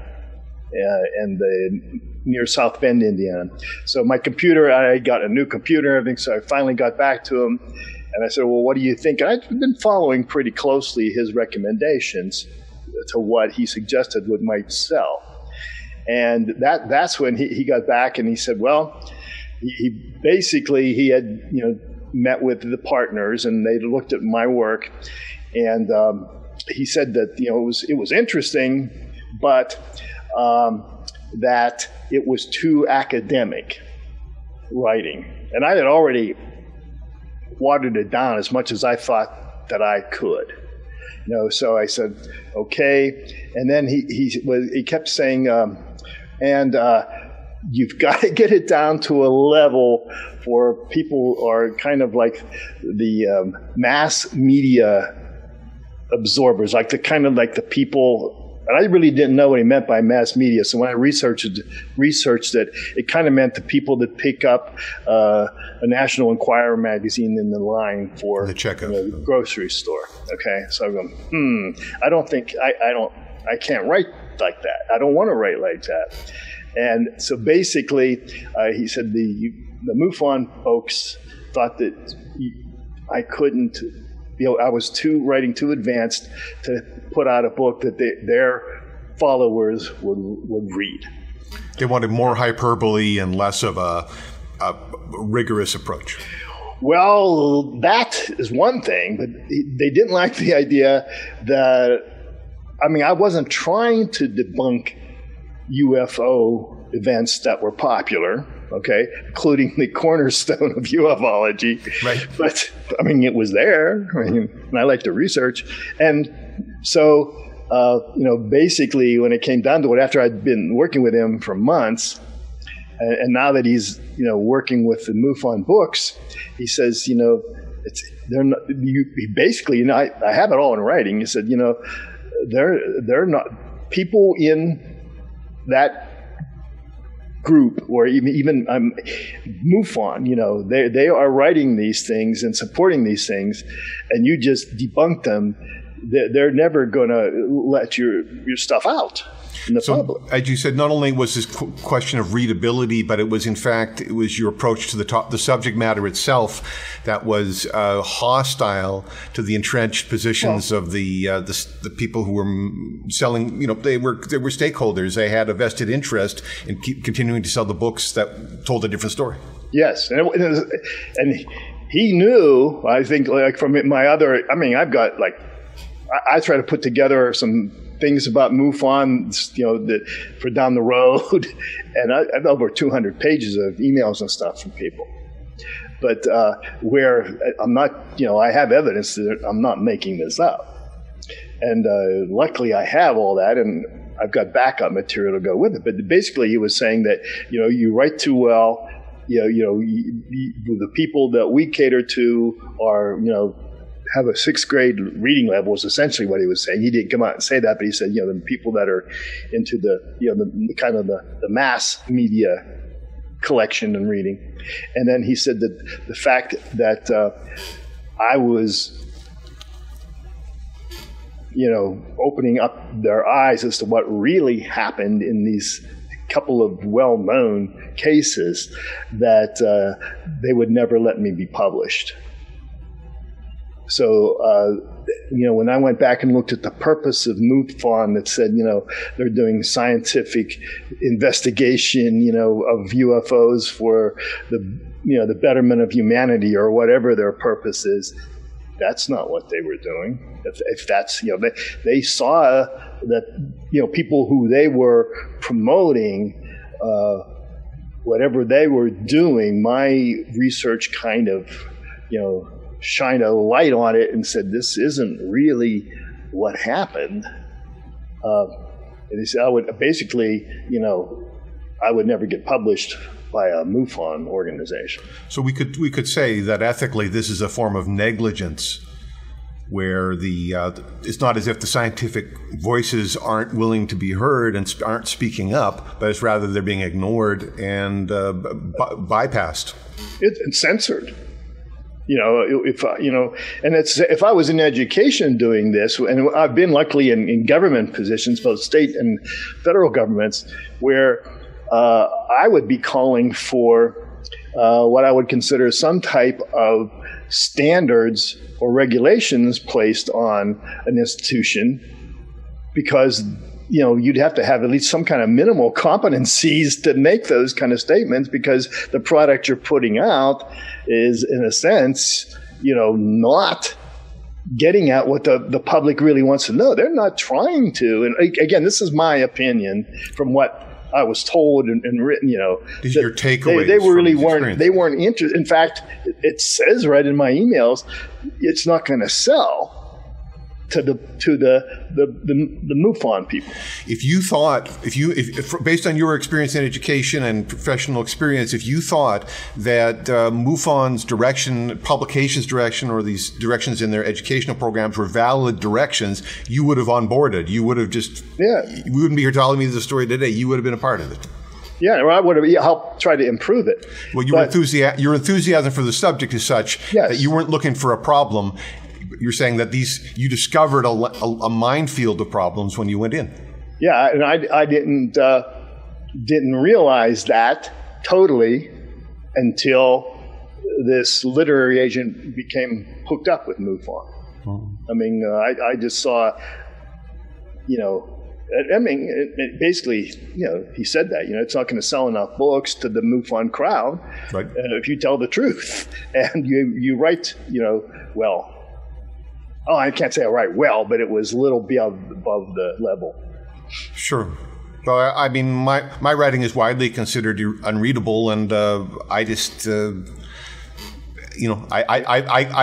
near South Bend, Indiana. So my computer, I got a new computer and everything, so I finally got back to him, and I said, well, what do you think? And I've been following pretty closely his recommendations to what he suggested might sell. And that's when he got back, and he said, well, he had met with the partners, and they looked at my work, and he said that it was interesting, but that it was too academic writing, and I had already watered it down as much as I thought that I could. So I said, okay, and then he kept saying. You've got to get it down to a level where people are kind of like the mass media absorbers, like the people. And I really didn't know what he meant by mass media. So when I researched it, it kind of meant the people that pick up a National Enquirer magazine in the line for the grocery store. Okay, so I'm going, I can't write like that. I don't want to write like that. And so basically, he said the Mufon folks thought that I couldn't, I was writing too advanced to put out a book that their followers would read.
They wanted more hyperbole and less of a rigorous approach.
Well, that is one thing, but they didn't like the idea that, I wasn't trying to debunk UFO events that were popular. okay, including the cornerstone of ufology.
Right.
But, I mean, it was there, and I like to research. And so, basically, when it came down to it, after I'd been working with him for months, and now that he's, working with the Mufon books, he says, they're not, basically, I have it all in writing. He said, they're not, people in that group, or even Mufon, they are writing these things and supporting these things, and you just debunk them. They're never going to let your stuff out in the public.
As you said, not only was this question of readability, but it was your approach to the subject matter itself that was hostile to the entrenched positions of the people who were selling. They were stakeholders. They had a vested interest in continuing to sell the books that told a different story.
Yes, and he knew. I think, like from my other. I mean, I've got I try to put together some things about Mufon, for down the road, and I have over 200 pages of emails and stuff from people. But where I'm not, I have evidence that I'm not making this up, and luckily I have all that, and I've got backup material to go with it. But basically, he was saying that you write too well. The people that we cater to are have a sixth grade reading level is essentially what he was saying. He didn't come out and say that, but he said, the people that are into the kind of the mass media collection and reading. And then he said that the fact that I was, opening up their eyes as to what really happened in these couple of well-known cases, that they would never let me be published. So, when I went back and looked at the purpose of Mufon, that said, they're doing scientific investigation, of UFOs for the betterment of humanity or whatever their purpose is, that's not what they were doing. If that's, they saw that, people who they were promoting, whatever they were doing, my research kind of, shine a light on it and said, this isn't really what happened. And he said, I would basically, I would never get published by a Mufon organization.
So we could say that ethically this is a form of negligence, where it's not as if the scientific voices aren't willing to be heard and aren't speaking up, but it's rather they're being ignored and bypassed.
It's censored. If I was in education doing this, and I've been luckily in government positions, both state and federal governments, where I would be calling for what I would consider some type of standards or regulations placed on an institution, because you'd have to have at least some kind of minimal competencies to make those kind of statements, because the product you're putting out is, in a sense, not getting at what the public really wants to know. They're not trying to. And again, this is my opinion from what I was told and written.
These are your takeaways.
They really weren't. They weren't interested. In fact, it says right in my emails, it's not going to sell to the Mufon people.
If you thought, if based on your experience in education and professional experience, if you thought that Mufon's direction, publications direction, or these directions in their educational programs were valid directions, you would have onboarded. You would have just, you wouldn't be here telling me the story today. You would have been a part of it.
Yeah, or I would have helped try to improve it.
Well, your enthusiasm for the subject is such that you weren't looking for a problem. You're saying that you discovered a minefield of problems when you went in.
Yeah, and I didn't realize that totally until this literary agent became hooked up with Mufon. Oh. I mean, I just saw, basically, he said that, it's not going to sell enough books to the Mufon crowd, right? If you tell the truth and you write, well. Oh, I can't say I write well, but it was a little above the level.
Sure. Well, I mean, my writing is widely considered unreadable, and I just, I've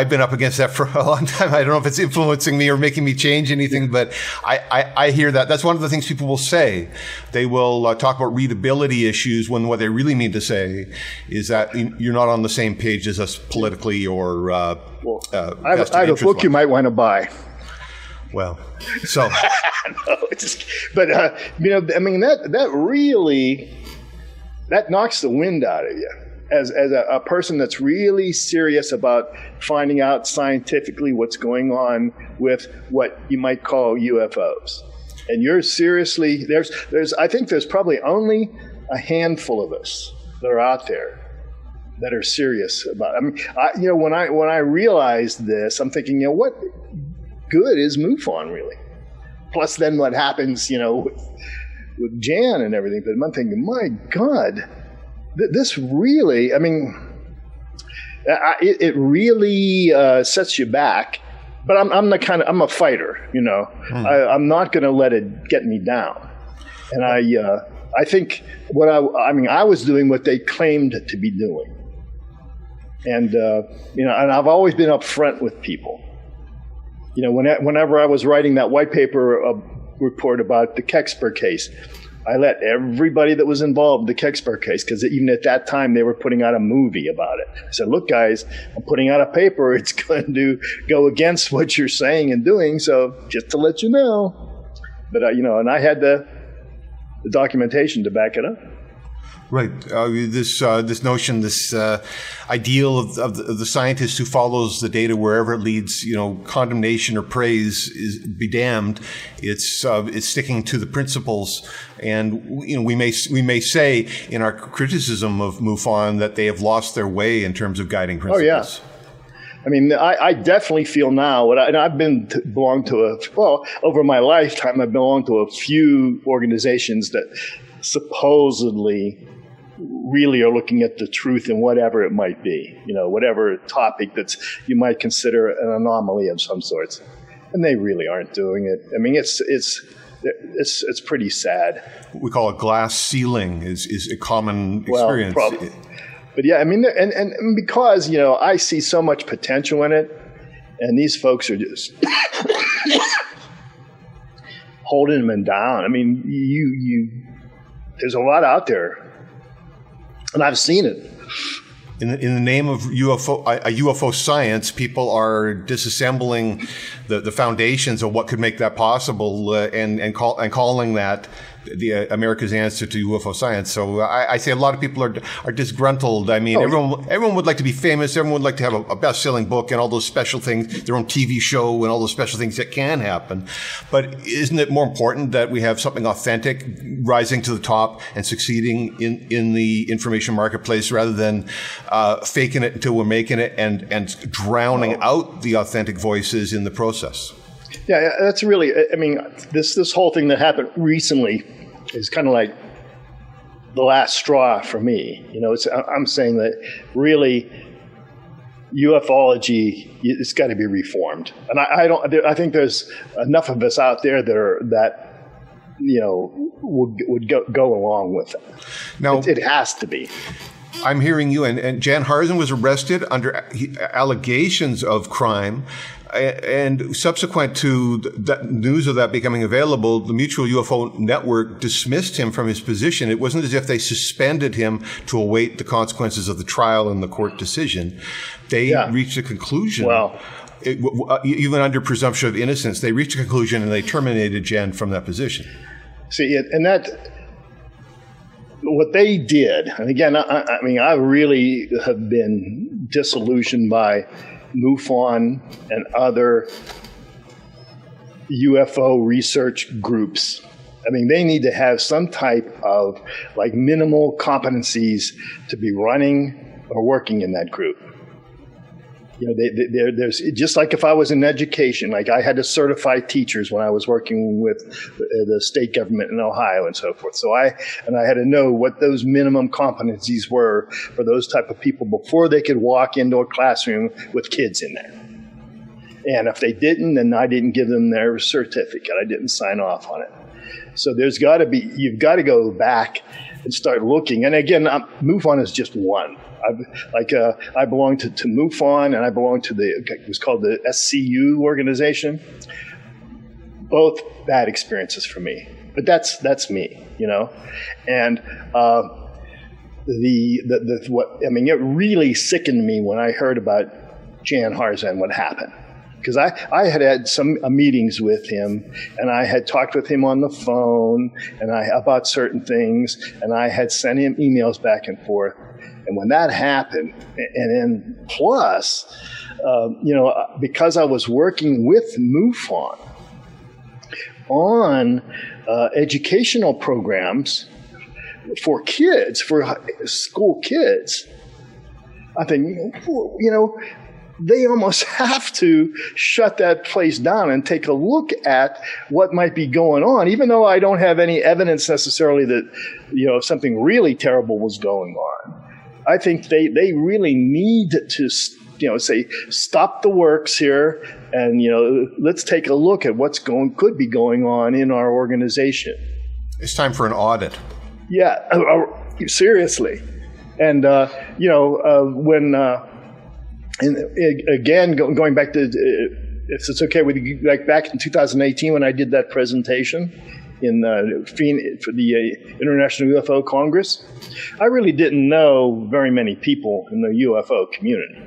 been up against that for a long time. I don't know if it's influencing me or making me change anything, but I hear that. That's one of the things people will say. They will talk about readability issues when what they really mean to say is that you're not on the same page as us politically or.
I have a book you might want to buy.
Well, so.
No, but I mean that really knocks the wind out of you as a person that's really serious about finding out scientifically what's going on with what you might call UFOs. And you're seriously I think there's probably only a handful of us that are out there that are serious about it. I mean, when I realized this, I'm thinking, what good is Mufon really? Plus, then what happens, with Jan and everything. But I'm thinking, my God, this really, I mean, it really sets you back. But I'm a fighter, I'm not going to let it get me down. And I think I was doing what they claimed to be doing. And, and I've always been upfront with people. Whenever I was writing that white paper report about the Kecksburg case, I let everybody that was involved in the Kecksburg case, because even at that time they were putting out a movie about it. I said, look, guys, I'm putting out a paper. It's going to go against what you're saying and doing. So just to let you know. But, and I had the documentation to back it up.
Right. This notion, this ideal of the scientist who follows the data wherever it leads, condemnation or praise be damned. It's sticking to the principles, and we may say in our criticism of MUFON that they have lost their way in terms of guiding principles.
Oh yeah. I mean, I definitely feel now, and I've belonged to over my lifetime, I've belonged to a few organizations that supposedly really are looking at the truth in whatever it might be, whatever topic you might consider an anomaly of some sorts, and they really aren't doing it. I mean, it's pretty sad.
We call it glass ceiling is a common experience.
Well, probably. But yeah, I mean, and because I see so much potential in it, and these folks are just holding them down. I mean, there's a lot out there. And I've seen it.
In the name of UFO science, people are disassembling the foundations of what could make that possible, and calling that America's answer to UFO science. So I say a lot of people are disgruntled. I mean, everyone would like to be famous. Everyone would like to have a best-selling book and all those special things, their own TV show and all those special things that can happen. But isn't it more important that we have something authentic rising to the top and succeeding in the information marketplace rather than faking it until we're making it and drowning out the authentic voices in the process?
Yeah, that's really, I mean, this whole thing that happened recently is kind of like the last straw for me. I'm saying that really ufology, it's got to be reformed. And I think there's enough of us out there that would go along with it. Now, it has to be.
I'm hearing you, and Jan Harzen was arrested under allegations of crime. And subsequent to the news of that becoming available, the Mutual UFO Network dismissed him from his position. It wasn't as if they suspended him to await the consequences of the trial and the court decision. They reached a conclusion.
Well,
even under presumption of innocence, they reached a conclusion and they terminated Jan from that position.
See, and that what they did, and again, I mean, I really have been disillusioned by MUFON and other UFO research groups. I mean, they need to have some type of minimal competencies to be running or working in that group. There's just like if I was in education, I had to certify teachers when I was working with the state government in Ohio and so forth. So I had to know what those minimum competencies were for those type of people before they could walk into a classroom with kids in there. And if they didn't, then I didn't give them their certificate. I didn't sign off on it. So you've got to go back and start looking. And again, MUFON is just one. I belong to MUFON, and I belong to it was called the SCU organization. Both bad experiences for me, but that's me, And it really sickened me when I heard about Jan Harzan, what happened. Because I had some meetings with him, and I had talked with him on the phone about certain things, and I had sent him emails back and forth. And when that happened, and then plus, because I was working with MUFON on educational programs for kids, for school kids, I think, they almost have to shut that place down and take a look at what might be going on, even though I don't have any evidence necessarily that, something really terrible was going on. I think they really need to, say, stop the works here and, let's take a look at could be going on in our organization.
It's time for an audit.
Yeah, seriously. And, and again, going back to, if it's okay with you, like back in 2018 when I did that presentation for the International UFO Congress, I really didn't know very many people in the UFO community.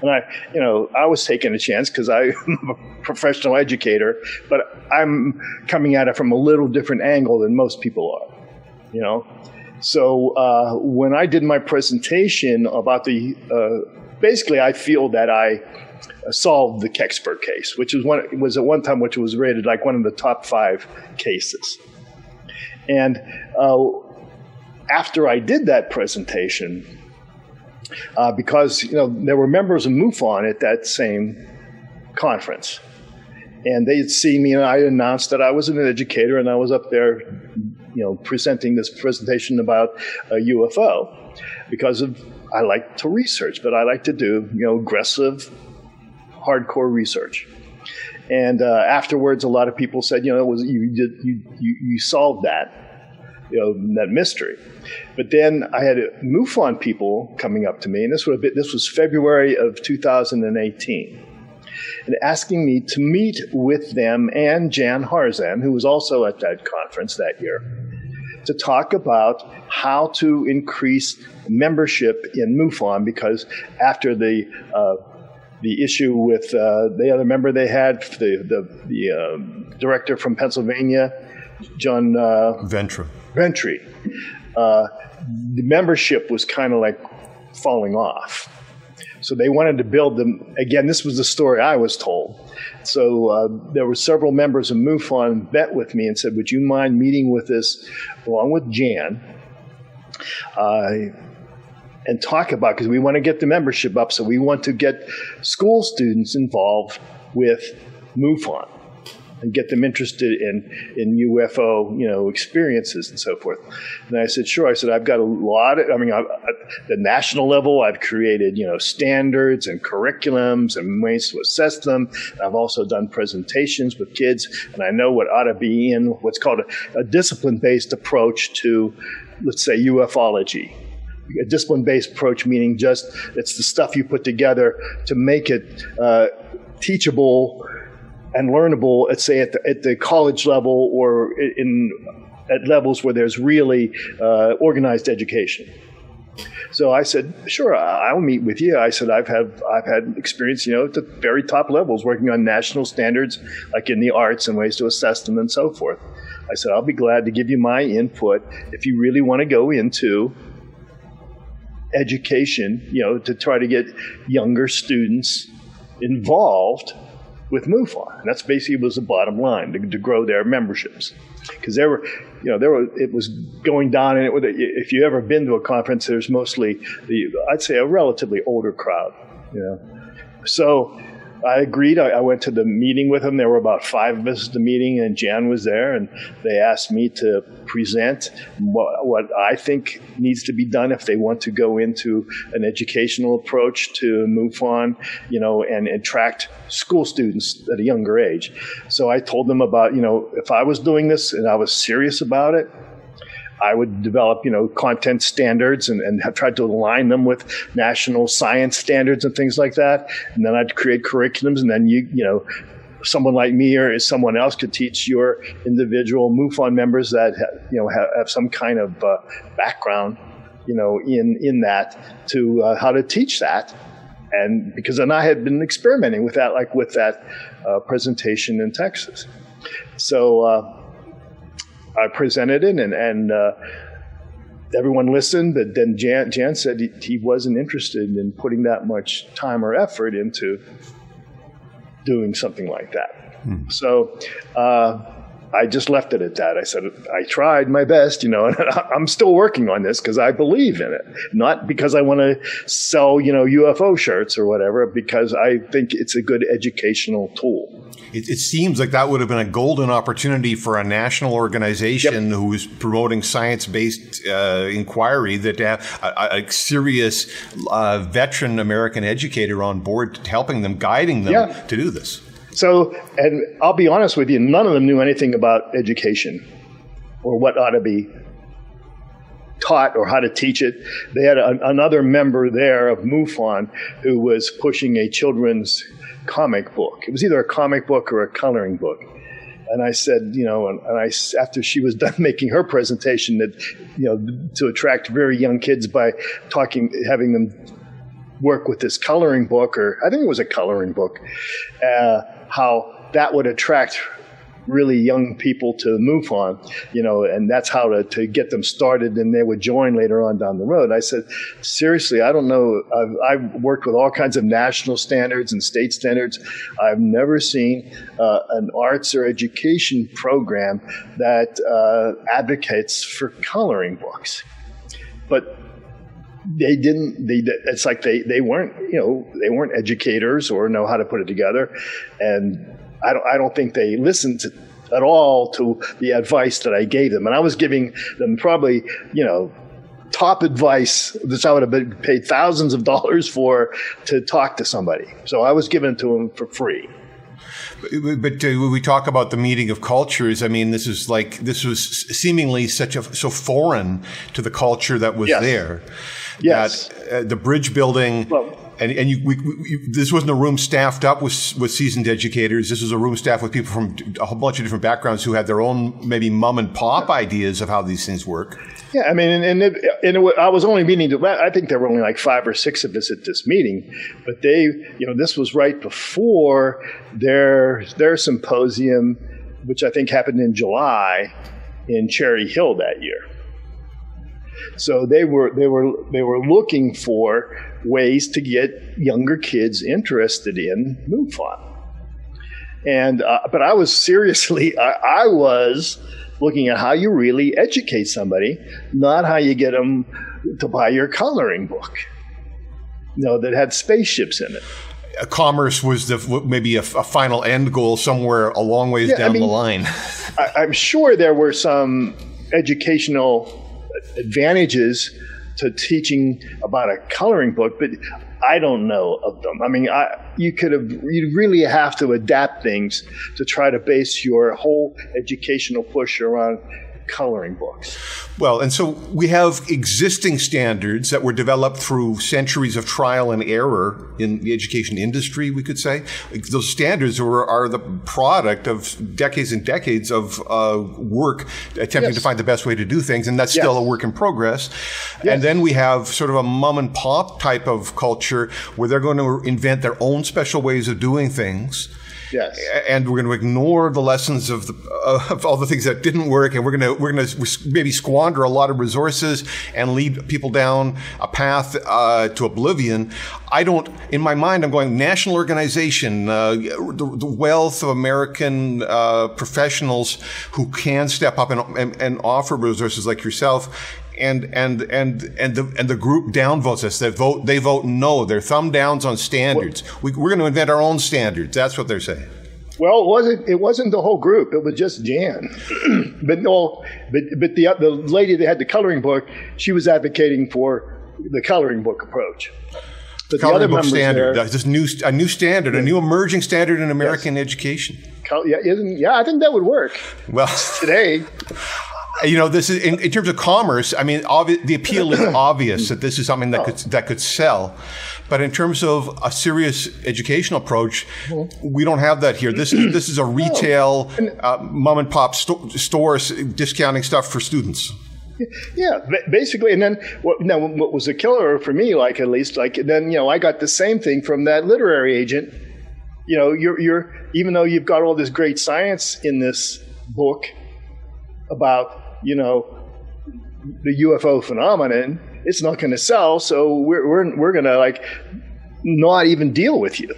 And I was taking a chance because I'm a professional educator, but I'm coming at it from a little different angle than most people are, So when I did my presentation about basically, I feel that I solved the Kecksburg case, which was at one time which was rated like one of the top 5 cases. And after I did that presentation, because there were members of MUFON at that same conference, and they had seen me, and I announced that I was an educator, and I was up there, presenting this presentation about a UFO, because I like to research, but I like to do, aggressive, hardcore research. And afterwards, a lot of people said, you solved that, that mystery. But then I had MUFON people coming up to me, and this was February of 2018, and asking me to meet with them and Jan Harzan, who was also at that conference that year, to talk about how to increase membership in MUFON, because after the issue with the other member they had, the director from Pennsylvania, John
Ventry,
the membership was kind of like falling off. So they wanted to build them again. This was the story I was told. So there were several members of MUFON met with me and said, would you mind meeting with us along with Jan and talk about, because we want to get the membership up, so we want to get school students involved with MUFON and get them interested in UFO, experiences and so forth. And I said, sure. I said, I've got a lot of, at the national level, I've created, standards and curriculums and ways to assess them. I've also done presentations with kids, and I know what ought to be in what's called a discipline-based approach to, let's say, ufology. A discipline-based approach meaning just it's the stuff you put together to make it teachable and learnable, let's say at the college level or at levels where there's really organized education. So I said, sure, I'll meet with you. I said, I've had experience, at the very top levels, working on national standards, like in the arts and ways to assess them and so forth. I said, I'll be glad to give you my input if you really want to go into education, to try to get younger students involved with MUFON. And that's basically was the bottom line, to grow their memberships. Because it was going down, and if you've ever been to a conference, there's mostly I'd say a relatively older crowd, So I agreed. I went to the meeting with them. There were about 5 of us at the meeting, and Jan was there, and they asked me to present what I think needs to be done if they want to go into an educational approach to Mufon, and attract school students at a younger age. So I told them about, if I was doing this and I was serious about it, I would develop, content standards and have tried to align them with national science standards and things like that. And then I'd create curriculums, and then someone like me or someone else could teach your individual MUFON members that have some kind of background, in that to how to teach that. And because then I had been experimenting with that, like with that presentation in Texas. So I presented it, and everyone listened, but then Jan said he wasn't interested in putting that much time or effort into doing something like that. So I just left it at that. I said, I tried my best, and I'm still working on this because I believe in it. Not because I want to sell, UFO shirts or whatever, because I think it's a good educational tool.
It seems like that would have been a golden opportunity for a national organization who's promoting science-based inquiry, that to have a serious veteran American educator on board, helping them, guiding them to do this.
So, and I'll be honest with you, none of them knew anything about education or what ought to be taught or how to teach it. They had another member there of MUFON who was pushing a children's comic book. It was either a comic book or a coloring book. And I said, after she was done making her presentation, that, to attract very young kids by having them work with this coloring book, or I think it was a coloring book, how that would attract really young people to MUFON, and that's how to get them started, and they would join later on down the road. I said, seriously, I don't know. I've worked with all kinds of national standards and state standards. I've never seen an arts or education program that advocates for coloring books. But they didn't. It's like they weren't. They weren't educators or know how to put it together, and I don't think they listened at all to the advice that I gave them. And I was giving them probably, top advice that I would have been paid thousands of dollars for to talk to somebody. So I was giving it to them for free.
But when we talk about the meeting of cultures, I mean, this was seemingly so foreign to the culture that was there.
Yes.
That the bridge building. Well, this wasn't a room staffed up with seasoned educators. This was a room staffed with people from a whole bunch of different backgrounds who had their own maybe mom and pop ideas of how these things work.
Yeah, I mean, I was only meeting I think there were only like 5 or 6 of us at this meeting, but this was right before their symposium, which I think happened in July in Cherry Hill that year. So they were looking for ways to get younger kids interested in MUFON. And but I was seriously, I was looking at how you really educate somebody, not how you get them to buy your coloring book, that had spaceships in it.
Commerce was maybe a final end goal somewhere a long ways down the line.
I'm sure there were some educational advantages to teaching about a coloring book, but I don't know of them. I mean, you really have to adapt things to try to base your whole educational push around coloring books.
Well, and so we have existing standards that were developed through centuries of trial and error in the education industry, we could say. Those standards are the product of decades and decades of work attempting to find the best way to do things, and that's still a work in progress. Yes. And then we have sort of a mom and pop type of culture where they're going to invent their own special ways of doing things.
Yes.
And we're going to ignore the lessons of all the things that didn't work, and we're going to maybe squander a lot of resources and lead people down a path to oblivion. In my mind, I'm going national organization, the wealth of American professionals who can step up and offer resources like yourself the group downvotes us. They vote no. They're thumb downs on standards. We're going to invent our own standards. That's what they're saying.
Well, it wasn't the whole group. It was just Jan. but the lady that had the coloring book, she was advocating for the coloring book approach. But
Coloring
the other
book
members
standard.
there,
That's a new standard, a new emerging standard in American education.
I think that would work.
Well,
Today,
this is in terms of commerce. I mean, the appeal is obvious that this is something that could sell. But in terms of a serious educational approach, we don't have that here. This is a retail mom and pop stores discounting stuff for students.
yeah, basically. And then what was a killer for me, I got the same thing from that literary agent. You're even though you've got all this great science in this book about the UFO phenomenon, it's not going to sell. So we're going to not even deal with you.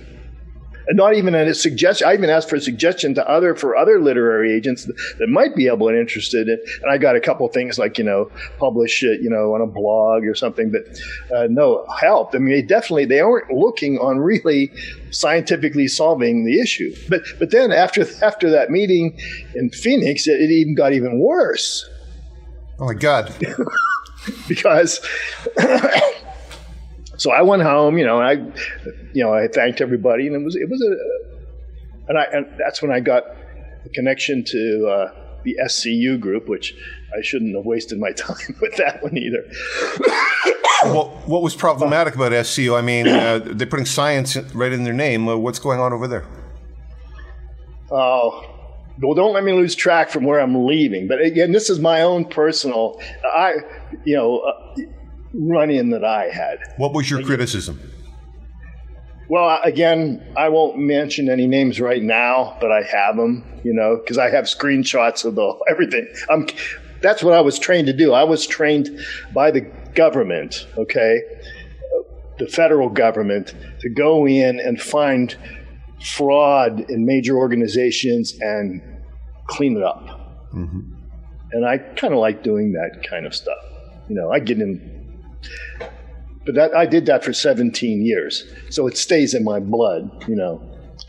And not even a suggestion. I even asked for a suggestion for other literary agents that might be able and interested in. And I got a couple of things publish it, on a blog or something. But no help. I mean, they aren't looking on really scientifically solving the issue. But then after that meeting in Phoenix, it even got even worse.
Oh my God!
Because. So I went home, I thanked everybody, and and that's when I got the connection to the SCU group, which I shouldn't have wasted my time with that one either.
What was problematic about SCU? I mean, they're putting science right in their name. What's going on over there?
Oh, well, don't let me lose track from where I'm leaving. But again, this is my own personal, run-in that I had.
What was your criticism?
Well, again, I won't mention any names right now, but I have them, because I have screenshots of everything. That's what I was trained to do. I was trained by the government, the federal government, to go in and find fraud in major organizations and clean it up. Mm-hmm. And I kind of like doing that kind of stuff. I get in. But I did that for 17 years, so it stays in my blood,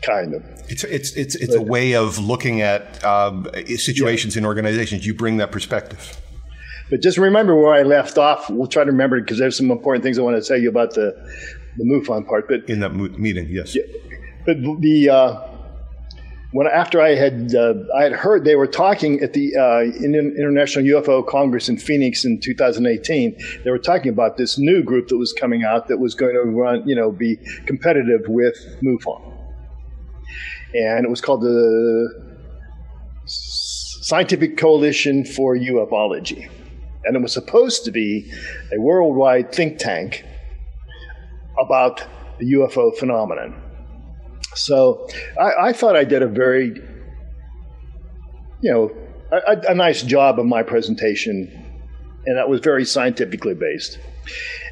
kind of.
It's a way of looking at situations in organizations. You bring that perspective.
But just remember where I left off. We'll try to remember it because there's some important things I want to tell you about the Mufon part. But
in that meeting, yes. Yeah,
but after I had heard they were talking at the International UFO Congress in Phoenix in 2018, they were talking about this new group that was coming out that was going to be competitive with MUFON. And it was called the Scientific Coalition for UFOlogy. And it was supposed to be a worldwide think tank about the UFO phenomenon. So I thought I did a very, a nice job of my presentation, and that was very scientifically based.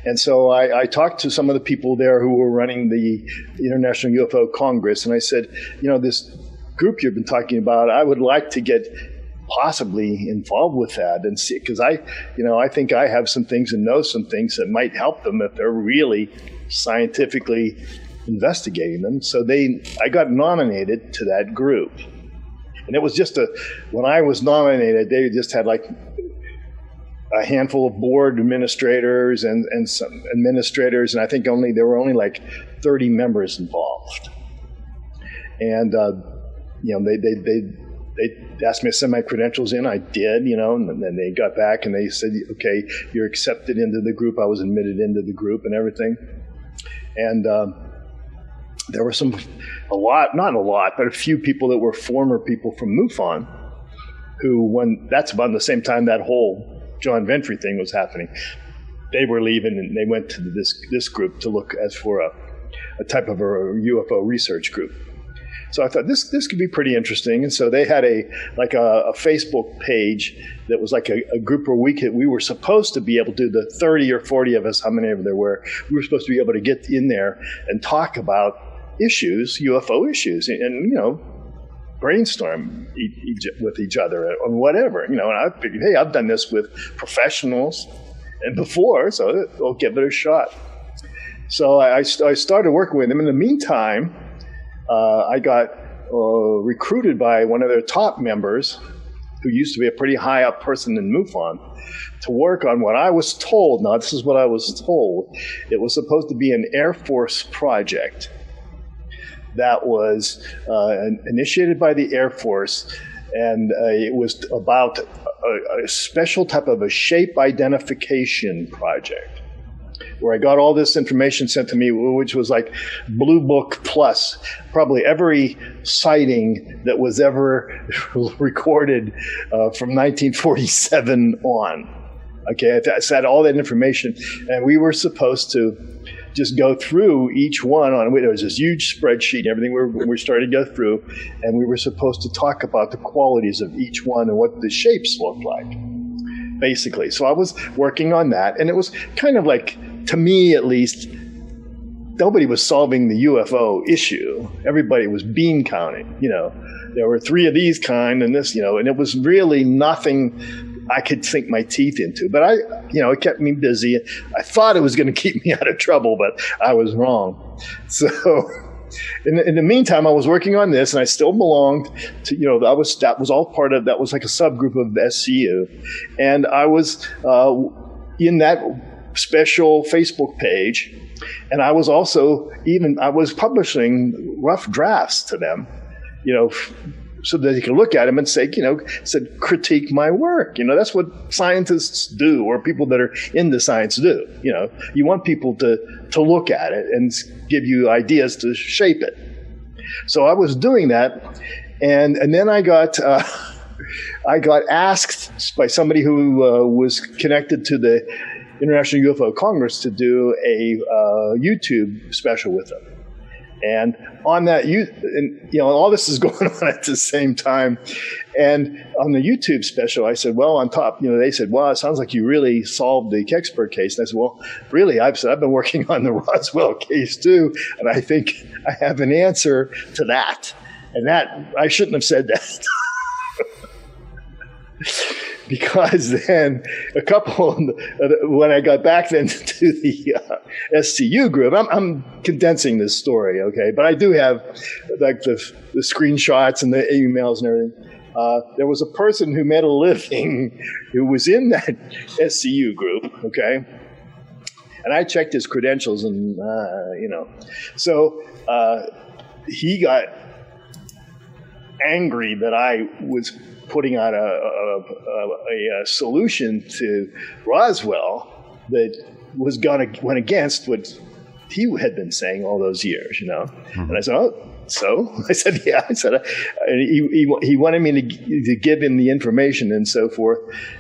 And so I talked to some of the people there who were running the International UFO Congress, and I said, this group you've been talking about, I would like to get possibly involved with that and see, because I think I have some things and know some things that might help them if they're really scientifically investigating them. So I got nominated to that group. And it was just when I was nominated, they just had a handful of board administrators and some administrators, and I think there were only 30 members involved. And, they asked me to send my credentials in. I did, and then they got back and they said, okay, you're accepted into the group. I was admitted into the group and everything. And, there were not a lot, but a few people that were former people from MUFON that's about the same time that whole John Ventry thing was happening. They were leaving and they went to this group to look as for a type of a UFO research group. So I thought this could be pretty interesting. And so they had a Facebook page that was like a group where we were supposed to be able to, the 30 or 40 of us, how many of there were, we were supposed to be able to get in there and talk about issues, UFO issues, and brainstorm with each other on whatever, and I figured, hey, I've done this with professionals, and before, so I'll give it a shot. So I started working with them. In the meantime, I got recruited by one of their top members, who used to be a pretty high up person in Mufon, to work on what I was told. Now, this is what I was told. It was supposed to be an Air Force project that was initiated by the Air Force, and it was about a special type of a shape identification project, where I got all this information sent to me, which was like Blue Book plus probably every sighting that was ever recorded from 1947 on. Okay, I had all that information, and we were supposed to just go through each one on. There was this huge spreadsheet and everything we started to go through, and we were supposed to talk about the qualities of each one and what the shapes looked like, basically. So I was working on that, and it was kind of like, to me at least, nobody was solving the UFO issue. Everybody was bean counting. There were 3 of these kind and this, and it was really nothing I could sink my teeth into. But it kept me busy. I thought it was going to keep me out of trouble, but I was wrong. So in the meantime, I was working on this, and I still belonged to, that was all part of, that was like a subgroup of SCU. And I was in that special Facebook page, and I was also I was publishing rough drafts to them, so that they could look at them and say, critique my work. That's what scientists do, or people that are into science do. You want people to look at it and give you ideas to shape it. So I was doing that, and then I got asked by somebody who was connected to the International Ufo Congress to do a YouTube special with them. And on that, all this is going on at the same time. And on the YouTube special, I said, well, on top, they said, well, it sounds like you really solved the Kecksburg case. And I said, well, really, I've been working on the Roswell case too, and I think I have an answer to that. And that, I shouldn't have said that. Because then when I got back then to the SCU group, I'm condensing this story, okay? But I do have like the screenshots and the emails and everything. There was a person who made a living who was in that SCU group, okay? And I checked his credentials and, So he got angry that I was putting out a solution to Roswell that went against what he had been saying all those years, Mm-hmm. And I said, oh, so? I said, yeah. I said, he wanted me to give him the information and so forth.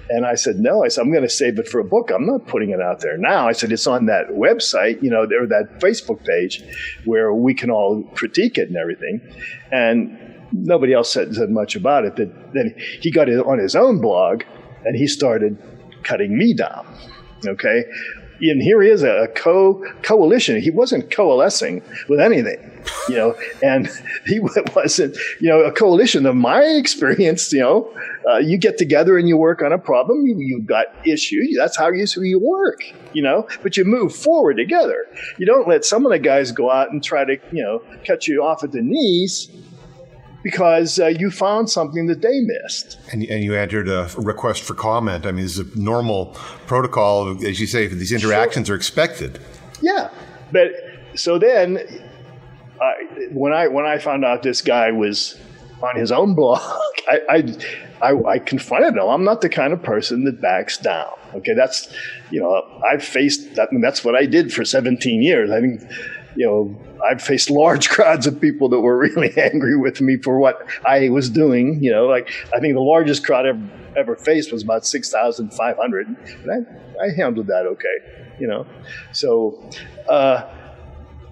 And I said, no. I said, I'm going to save it for a book. I'm not putting it out there now. I said, it's on that website, or that Facebook page where we can all critique it and everything. And nobody else said much about it. But then he got it on his own blog, and he started cutting me down. Okay, and here he is, a coalition. He wasn't coalescing with anything, and he wasn't, a coalition. Of my experience, you get together and you work on a problem. You've got issues. That's how you work, But you move forward together. You don't let some of the guys go out and try to, cut you off at the knees, because you found something that they missed. And
you entered a request for comment. I mean, this is a normal protocol. As you say, these interactions are expected.
Yeah. But so then when I found out this guy was on his own blog, I confronted him. I'm not the kind of person that backs down. Okay, that's, I've faced that. And that's what I did for 17 years. I think, I've faced large crowds of people that were really angry with me for what I was doing. Like I think the largest crowd I've ever faced was about 6,500. And I handled that okay, So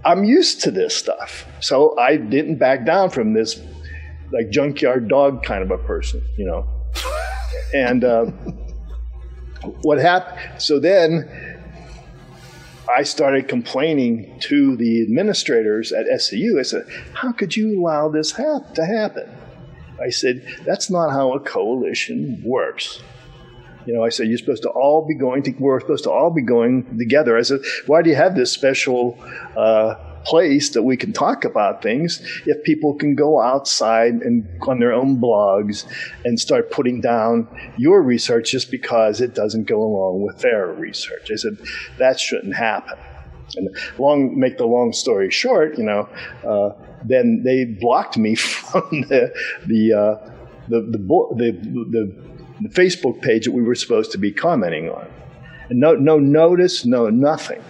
I'm used to this stuff. So I didn't back down from this like junkyard dog kind of a person, And what happened? So then I started complaining to the administrators at SCU. I said, how could you allow this to happen? I said, that's not how a coalition works. I said, we're supposed to all be going together. I said, why do you have this special place that we can talk about things if people can go outside and on their own blogs and start putting down your research just because it doesn't go along with their research? I said, that shouldn't happen. And make the long story short, then they blocked me from the Facebook page that we were supposed to be commenting on. And no notice, no nothing.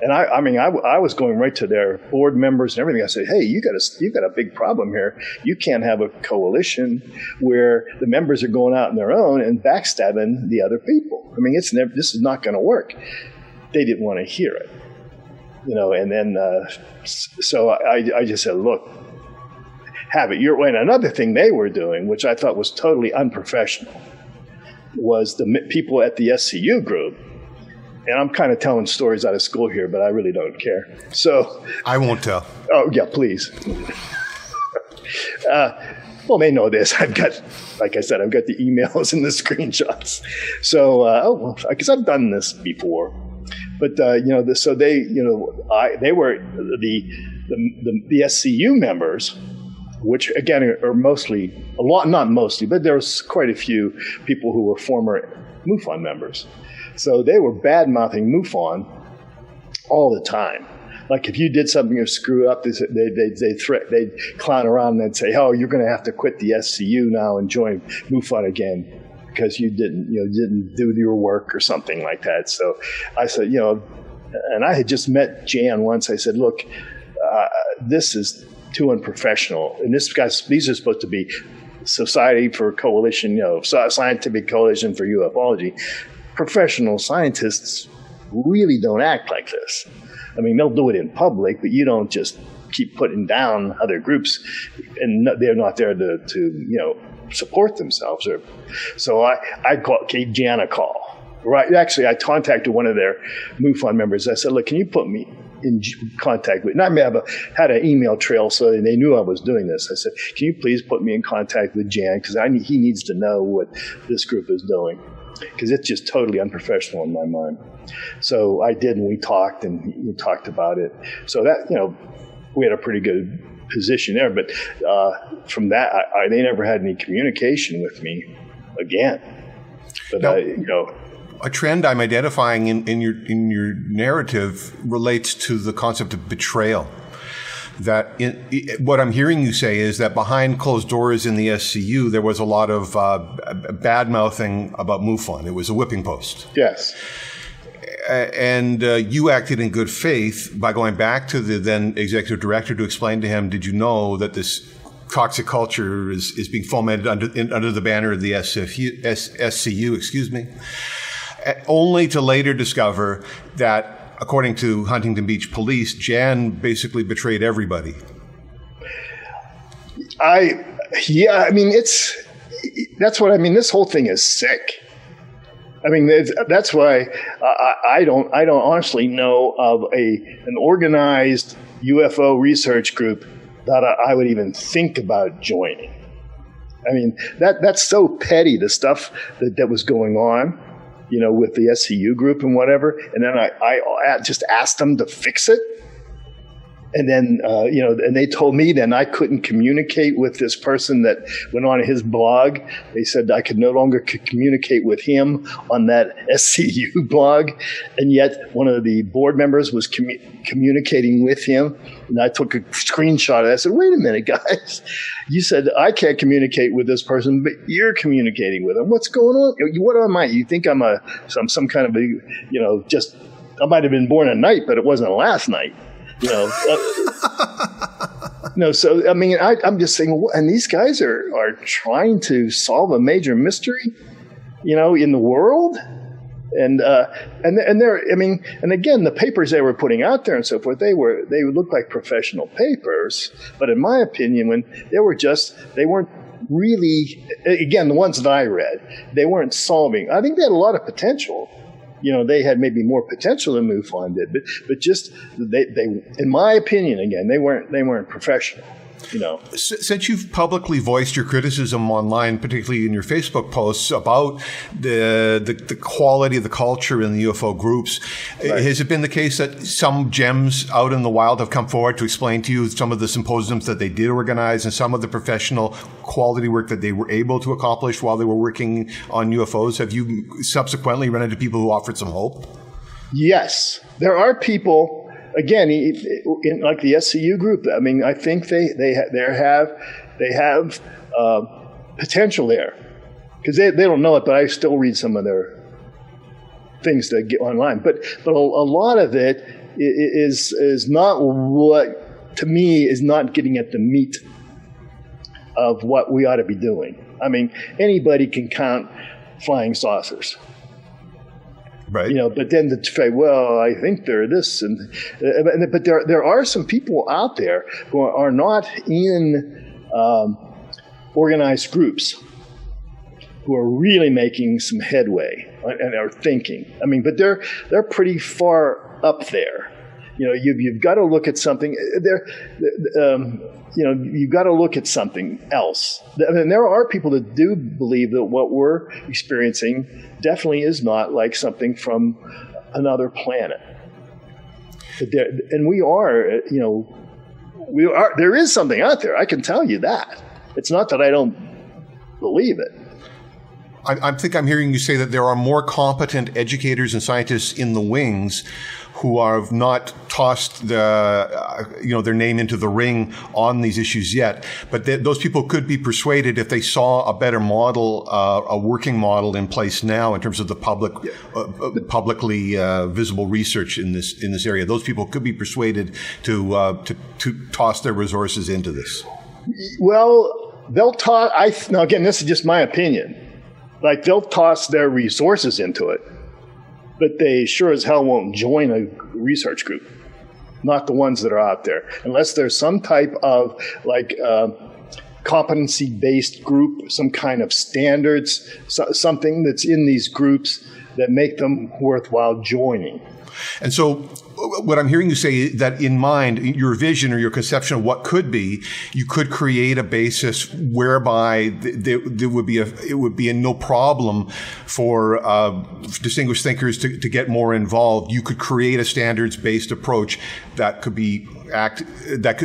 And I was going right to their board members and everything. I said, hey, you got a big problem here. You can't have a coalition where the members are going out on their own and backstabbing the other people. This is not going to work. They didn't want to hear it, and then so I just said, look, have it your way. And another thing they were doing, which I thought was totally unprofessional, was the people at the SCU group. And I'm kind of telling stories out of school here, but I really don't care. So
I won't tell.
Oh, yeah, please. Well, they know this. Like I said, I've got the emails and the screenshots. So, because I've done this before. But, so they were the SCU members, which again are not mostly, but there's quite a few people who were former Mufon members. So they were bad-mouthing Mufon all the time. Like if you did something or screw up, they'd clown around and they'd say, "Oh, you're going to have to quit the SCU now and join Mufon again because you didn't do your work," or something like that. So I said, and I had just met Jan once. I said, "Look, this is too unprofessional, and these are supposed to be Society for Coalition, Scientific Coalition for Ufology. Professional scientists really don't act like this. They'll do it in public, but you don't just keep putting down other groups, and they're not there to support themselves." So I gave Jan a call. Right, actually, I contacted one of their MUFON members. I said, "Look, can you put me in contact with?" And I may have had an email trail, so they knew I was doing this. I said, "Can you please put me in contact with Jan, because he needs to know what this group is doing, because it's just totally unprofessional in my mind." So I did, and we talked about it. So that, we had a pretty good position there. But from that, they never had any communication with me again. But
now, a trend I'm identifying in your narrative relates to the concept of betrayal. That what I'm hearing you say is that behind closed doors in the SCU, there was a lot of bad mouthing about MUFON. It was a whipping post.
Yes.
And you acted in good faith by going back to the then executive director to explain to him, did you know that this toxic culture is being fomented under the banner of the SCU, only to later discover that, according to Huntington Beach Police, Jan basically betrayed everybody.
That's what I mean. This whole thing is sick. That's why I don't honestly know of an organized UFO research group that I would even think about joining. That's so petty, the stuff that was going on, with the SCU group and whatever. And then I just asked them to fix it. And then, and they told me then I couldn't communicate with this person that went on his blog. They said I could no longer communicate with him on that SCU blog. And yet one of the board members was communicating with him. And I took a screenshot of it. I said, "Wait a minute, guys. You said I can't communicate with this person, but you're communicating with him. What's going on? What am I? You think I'm some kind of I might have been born at night, but it wasn't last night." No, so I'm just saying, and these guys are trying to solve a major mystery, in the world, and they're, and again, the papers they were putting out there and so forth, they would look like professional papers, but in my opinion, they weren't really, again, the ones that I read, they weren't solving. I think they had a lot of potential. They had maybe more potential than MUFON did, but just they, in my opinion, again, they weren't professional.
Since you've publicly voiced your criticism online, particularly in your Facebook posts about the quality of the culture in the UFO groups, has it been the case that some gems out in the wild have come forward to explain to you some of the symposiums that they did organize and some of the professional quality work that they were able to accomplish while they were working on UFOs? Have you subsequently run into people who offered some hope?
Yes, there are people. Again, in like the SCU group, I mean, I think they have potential there, because they don't know it, but I still read some of their things that get online. But a lot of it is not what, to me, is not getting at the meat of what we ought to be doing. I mean, anybody can count flying saucers.
Right.
But then to say, well, I think they're this, but there are some people out there who are not in organized groups who are really making some headway and are thinking. I mean, but they're pretty far up there. You've got to look at something. You've got to look at something else. I mean, there are people that do believe that what we're experiencing definitely is not like something from another planet. And we are, there is something out there. I can tell you that. It's not that I don't believe it.
I think I'm hearing you say that there are more competent educators and scientists in the wings who have not tossed their name into the ring on these issues yet. But those people could be persuaded if they saw a better model, a working model in place now in terms of the publicly visible research in this area. Those people could be persuaded to toss their resources into this.
Well, they'll toss. Now again, this is just my opinion. Like, they'll toss their resources into it, but they sure as hell won't join a research group. Not the ones that are out there, unless there's some type of competency-based group, some kind of standards, something that's in these groups that make them worthwhile joining.
And so what I'm hearing you say is that in mind, your vision or your conception of what could be, you could create a basis whereby it would be a no problem for distinguished thinkers to get more involved. You could create a standards-based approach that could be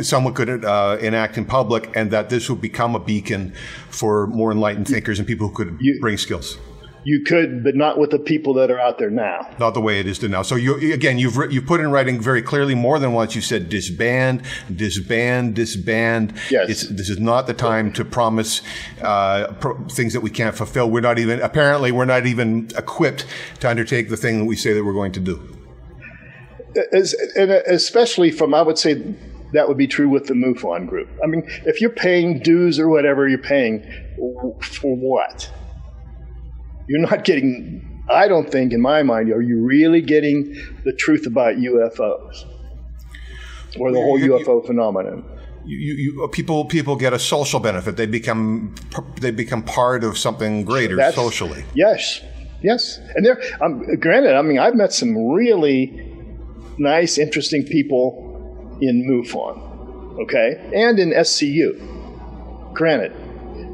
someone could enact in public, and that this would become a beacon for more enlightened thinkers and people who could bring skills.
You could, but not with the people that are out there now.
Not the way it is now. So you've put in writing very clearly more than once. You said disband, disband, disband.
Yes.
This is not the time to promise things that we can't fulfill. We're not even equipped to undertake the thing that we say that we're going to do.
And especially I would say that would be true with the Mufon group. I mean, if you're paying dues or whatever you're paying, for what? You're not getting, I don't think, in my mind, are you really getting the truth about UFOs or the whole UFO phenomenon?
People get a social benefit. They become part of something greater socially.
Yes. And granted, I mean, I've met some really nice, interesting people in Mufon, okay, and in SCU. Granted.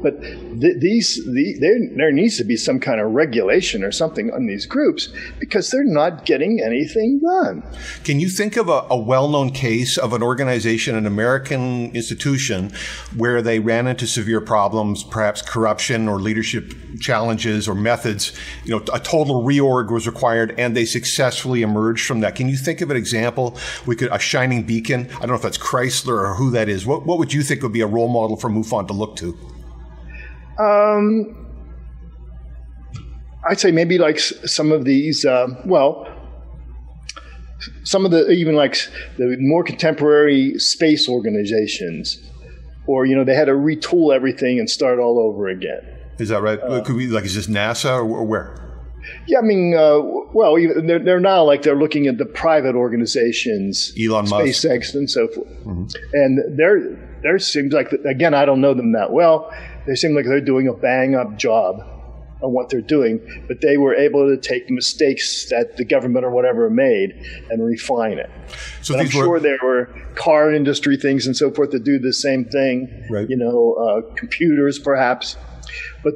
But there needs to be some kind of regulation or something on these groups, because they're not getting anything done.
Can you think of a well-known case of an organization, an American institution, where they ran into severe problems, perhaps corruption or leadership challenges or methods, a total reorg was required, and they successfully emerged from that? Can you think of an example? A shining beacon? I don't know if that's Chrysler or who that is. What would you think would be a role model for Mufon to look to?
I'd say maybe like some of these, some of the, even like the more contemporary space organizations, or, they had to retool everything and start all over again.
Is that right? Could we, is this NASA or where?
Yeah, I mean, they're now they're looking at the private organizations,
Elon Musk,
SpaceX, and so forth. Mm-hmm. And there seems like, again, I don't know them that well. They seem like they're doing a bang-up job on what they're doing, but they were able to take mistakes that the government or whatever made and refine it. So I'm sure there were car industry things and so forth that do the same thing,
right.
Computers perhaps. But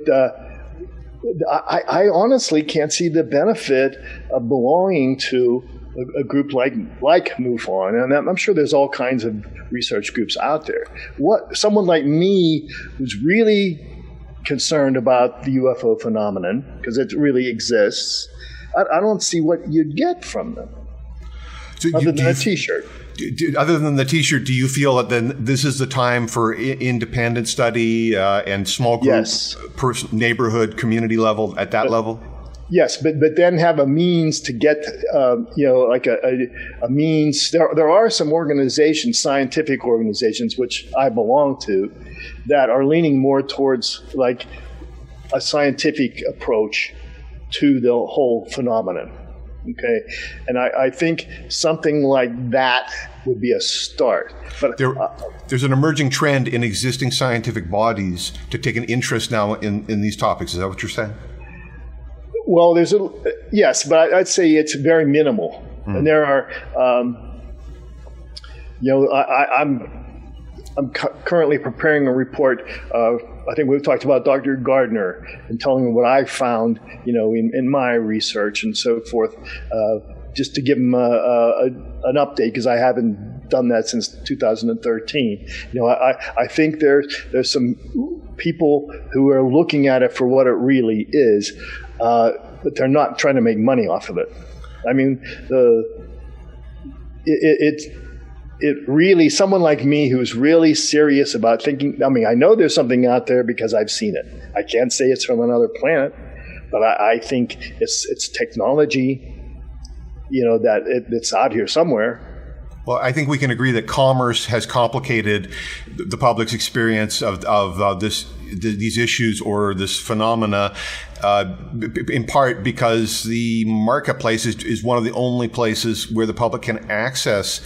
I honestly can't see the benefit of belonging to a group like Mufon, and I'm sure there's all kinds of research groups out there. Someone like me who's really concerned about the UFO phenomenon, because it really exists, I don't see what you'd get from them, other than a T-shirt.
Other than the T-shirt, do you feel that then this is the time for independent study and small group,
yes.
Neighborhood, community level, at that level?
Yes, but then have a means to get, like a means. There are some organizations, scientific organizations, which I belong to, that are leaning more towards like a scientific approach to the whole phenomenon. Okay, and I think something like that would be a start. But
there's an emerging trend in existing scientific bodies to take an interest now in these topics. Is that what you're saying?
Well, yes, but I'd say it's very minimal. And there are, I'm currently preparing a report. I think we've talked about Dr. Gardner and telling him what I found, in my research and so forth, just to give him an update, because I haven't done that since 2013. I think there's some people who are looking at it for what it really is, but they're not trying to make money off of it. I mean, it really, someone like me who's really serious about thinking, I know there's something out there because I've seen it. I can't say it's from another planet, but I think it's technology, that it's out here somewhere.
Well, I think we can agree that commerce has complicated the public's experience of these issues or this phenomena, in part because the marketplace is one of the only places where the public can access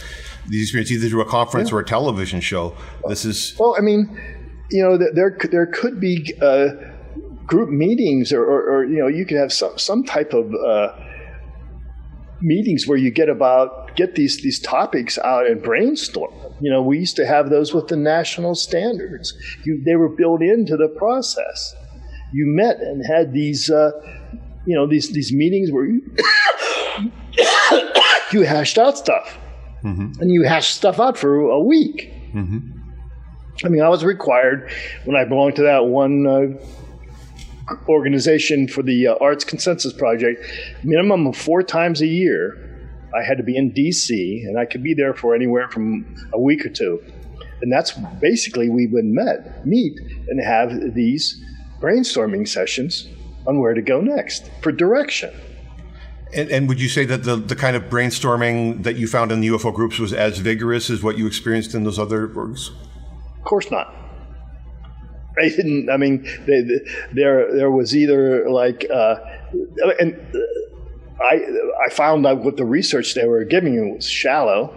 these experiences, either through a conference or a television show.
There could be group meetings, or you could have some type of meetings where you get these topics out and brainstorm. We used to have those with the national standards. They were built into the process. You met and had these meetings where you hashed out stuff. Mm-hmm. And you hash stuff out for a week. Mm-hmm. I was required, when I belonged to that one organization for the Arts Consensus Project, minimum of 4 times a year, I had to be in D.C., and I could be there for anywhere from a week or 2. And that's basically we would meet and have these brainstorming sessions on where to go next for direction.
And would you say that the kind of brainstorming that you found in the UFO groups was as vigorous as what you experienced in those other orgs?
Of course not. They didn't. There was either like, and I found out what the research they were giving me was shallow.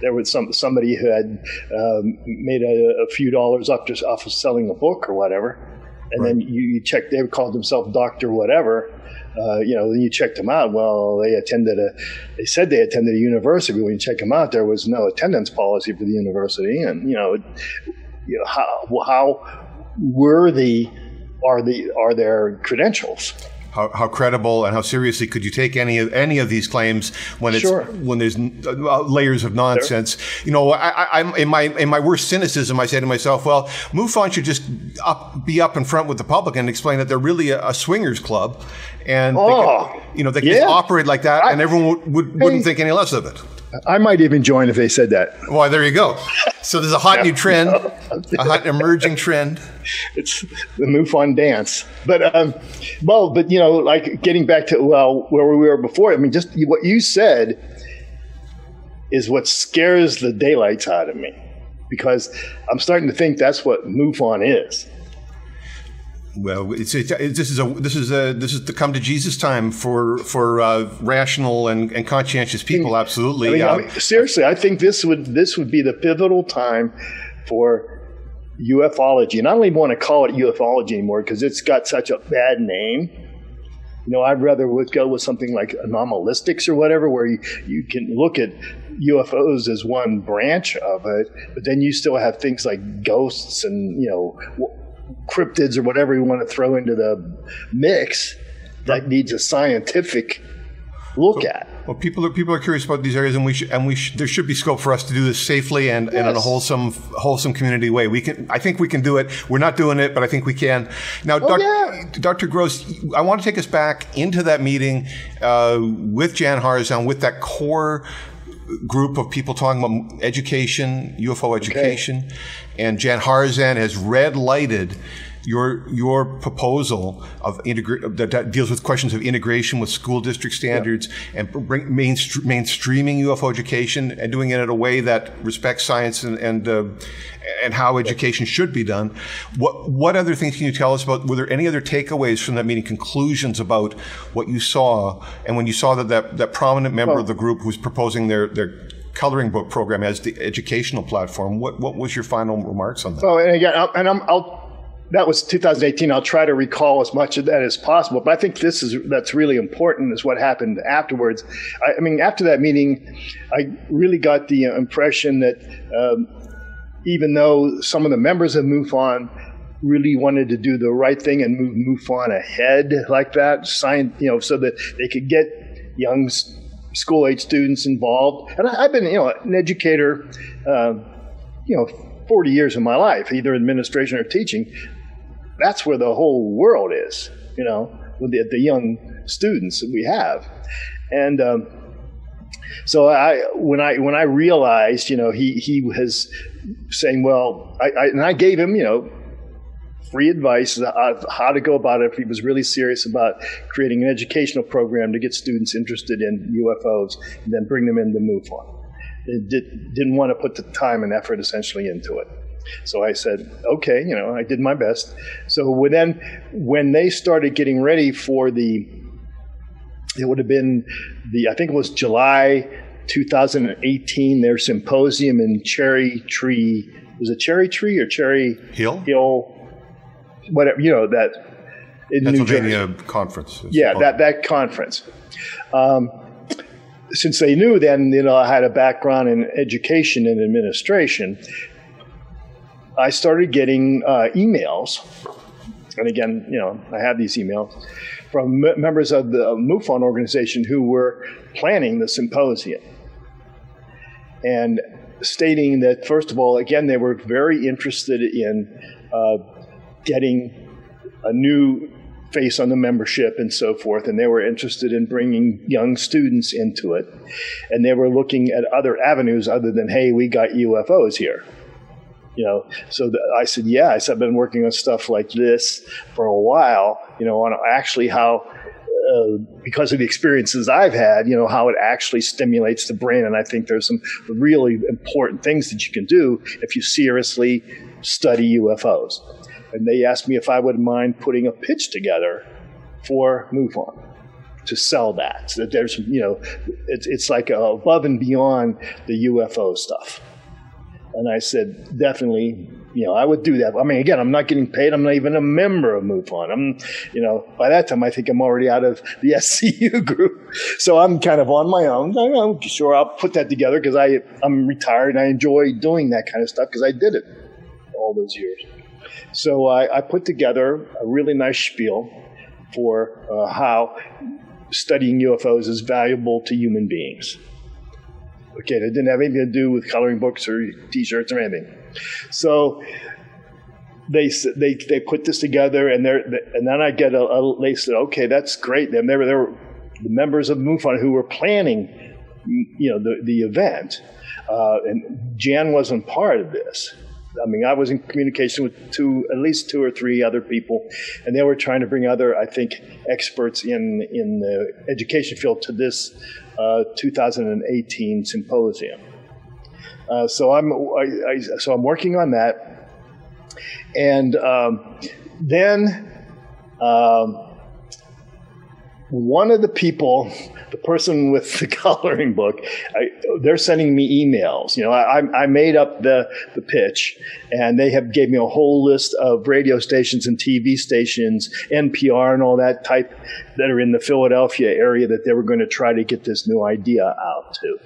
There was somebody who had made a few dollars off of selling a book or whatever, and then you checked. They called themselves Doctor Whatever. Then you checked them out. Well, they said they attended a university, but when you check them out, there was no attendance policy for the university. And, how worthy are their credentials?
How credible and how seriously could you take any of these claims when there's layers of nonsense? Sure. I'm in my worst cynicism, I say to myself, well, Mufon should just be up in front with the public and explain that they're really a swingers club, and they can just operate like that, and everyone wouldn't think any less of it.
I might even join if they said that.
Well, there you go. So there's a hot new trend, a hot emerging trend.
It's the Mufon dance. But like getting back to where we were before. Just what you said is what scares the daylights out of me, because I'm starting to think that's what Mufon is.
Well, this is the come to Jesus time for rational and conscientious people. Absolutely.
Seriously, I think this would be the pivotal time for ufology, and I don't even want to call it ufology anymore because it's got such a bad name. I'd rather go with something like anomalistics or whatever, where you can look at UFOs as one branch of it, but then you still have things like ghosts and, cryptids or whatever you want to throw into the mix that needs a scientific look at.
Well, people are curious about these areas, and there should be scope for us to do this safely and in a wholesome community way. I think we can do it. We're not doing it, but I think we can. Now, Dr. Gross, I want to take us back into that meeting with Jan Harzan, with that core group of people talking about education, UFO education, and Jan Harzan has red-lighted your proposal of that deals with questions of integration with school district standards and mainstreaming UFO education and doing it in a way that respects science and how education should be done. What other things can you tell us about? Were there any other takeaways from that meeting, conclusions about what you saw, and when you saw that prominent member of the group was proposing their coloring book program as the educational platform? What was your final remarks on that?
Oh, and again, that was 2018. I'll try to recall as much of that as possible. But I think that's really important is what happened afterwards. After that meeting, I really got the impression that even though some of the members of Mufon really wanted to do the right thing and move Mufon ahead like that, so that they could get young school-age students involved. And I've been, an educator, 40 years of my life, either administration or teaching. That's where the whole world is, with the young students that we have. And so when I realized, he was saying, well, I gave him, free advice of how to go about it if he was really serious about creating an educational program to get students interested in UFOs and then bring them into MUFON. Didn't want to put the time and effort essentially into it. So I said, okay, I did my best. So when they started getting ready for it would have been I think it was July 2018, their symposium in Cherry Tree. Was it Cherry Tree or Cherry Hill? Whatever, that in
Pennsylvania
New Jersey.
Conference.
Yeah, that conference. Since they knew then, I had a background in education and administration, I started getting emails, and again, I have these emails from members of the MUFON organization who were planning the symposium, and stating that, first of all, again, they were very interested in getting a new face on the membership and so forth, and they were interested in bringing young students into it, and they were looking at other avenues other than, hey, we got UFOs here. So I said, I've been working on stuff like this for a while, on actually how, because of the experiences I've had, how it actually stimulates the brain. And I think there's some really important things that you can do if you seriously study UFOs. And they asked me if I would mind putting a pitch together for MUFON to sell that. So that there's, it's like above and beyond the UFO stuff. And I said, definitely, I would do that. Again, I'm not getting paid. I'm not even a member of MUFON. By that time, I think I'm already out of the SCU group. So I'm kind of on my own. I'm sure I'll put that together because I'm retired and I enjoy doing that kind of stuff because I did it all those years. So I put together a really nice spiel for how studying UFOs is valuable to human beings. Okay, that didn't have anything to do with coloring books or T-shirts or anything. So they put this together, and then I get they said, okay, that's great. Then they were the members of MUFON who were planning, the event, and Jan wasn't part of this. I was in communication with at least two or three other people, and they were trying to bring other, I think, experts in the education field to this 2018 symposium. So I'm working on that, and then one of the people, the person with the coloring book, they're sending me emails. I made up the pitch, and they gave me a whole list of radio stations and TV stations, NPR and all that type, that are in the Philadelphia area that they were going to try to get this new idea out to.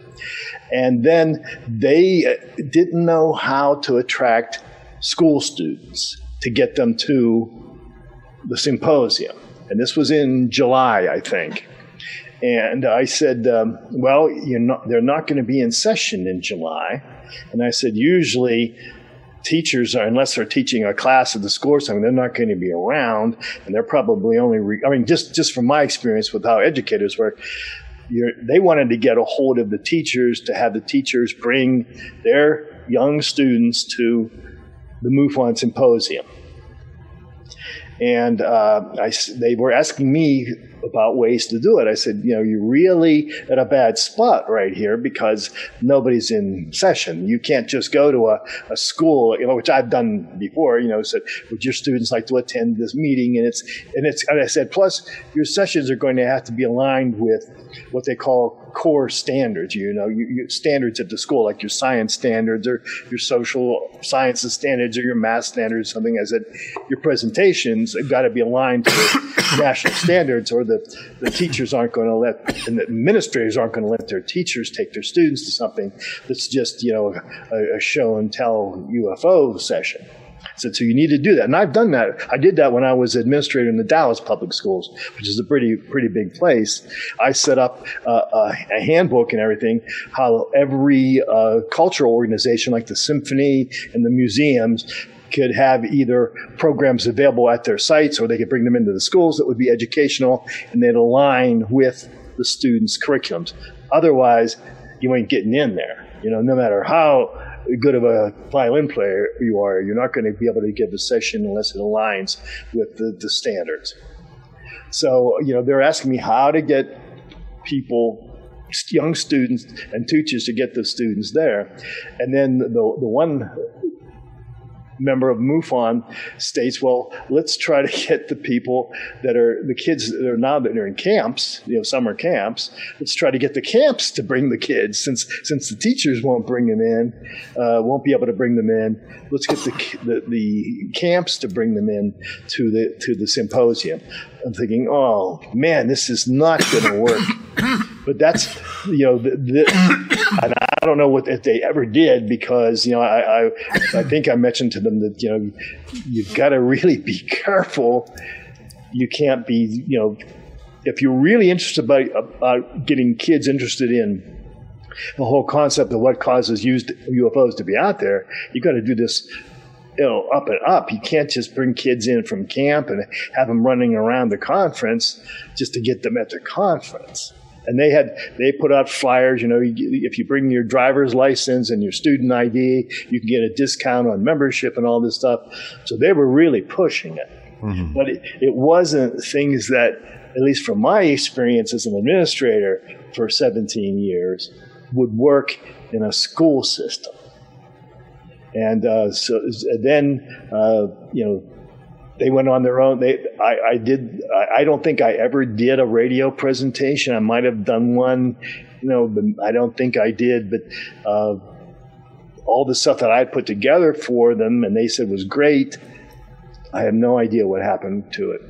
And then they didn't know how to attract school students to get them to the symposium. And this was in July, I think. And I said, well, they're not going to be in session in July. And I said, usually teachers are, unless they're teaching a class at the school or something, they're not going to be around. And they're probably only, just from my experience with how educators work, they wanted to get a hold of the teachers to have the teachers bring their young students to the Mufon Symposium. And they were asking me about ways to do it. I said, you're really at a bad spot right here because nobody's in session. You can't just go to a school, which I've done before, said, would your students like to attend this meeting? And I said, plus your sessions are going to have to be aligned with what they call core standards, your standards at the school, like your science standards or your social sciences standards or your math standards, something. I said, your presentations have got to be aligned to national standards, or the teachers aren't going to let, and the administrators aren't going to let their teachers take their students to something that's just, a show and tell UFO session. I said, so you need to do that. And I've done that. I did that when I was administrator in the Dallas Public Schools, which is a pretty big place. I set up a handbook and everything, how every cultural organization like the symphony and the museums could have either programs available at their sites, or they could bring them into the schools that would be educational, and they'd align with the students' curriculums. Otherwise, you ain't getting in there. No matter how good of a violin player you are, you're not going to be able to give a session unless it aligns with the standards. So, they're asking me how to get people, young students and teachers, to get the students there. And then the one member of Mufon states, well, let's try to get the people that are the kids that are now that are in camps, summer camps. Let's try to get the camps to bring the kids, since the teachers won't bring them in, won't be able to bring them in. Let's get the camps to bring them in to the symposium. I'm thinking, oh man, this is not going to work. But that's, and I don't know if they ever did, because, I think I mentioned to them that, you've got to really be careful. You can't be, if you're really interested about getting kids interested in the whole concept of what causes UFOs to be out there, you got to do this, up and up. You can't just bring kids in from camp and have them running around the conference just to get them at the conference. And they put out flyers, if you bring your driver's license and your student ID, you can get a discount on membership and all this stuff. So they were really pushing it. Mm-hmm. But it wasn't things that, at least from my experience as an administrator for 17 years, would work in a school system. And so then, they went on their own. I don't think I ever did a radio presentation. I might have done one, but I don't think I did. But all the stuff that I put together for them, and they said was great, I have no idea what happened to it.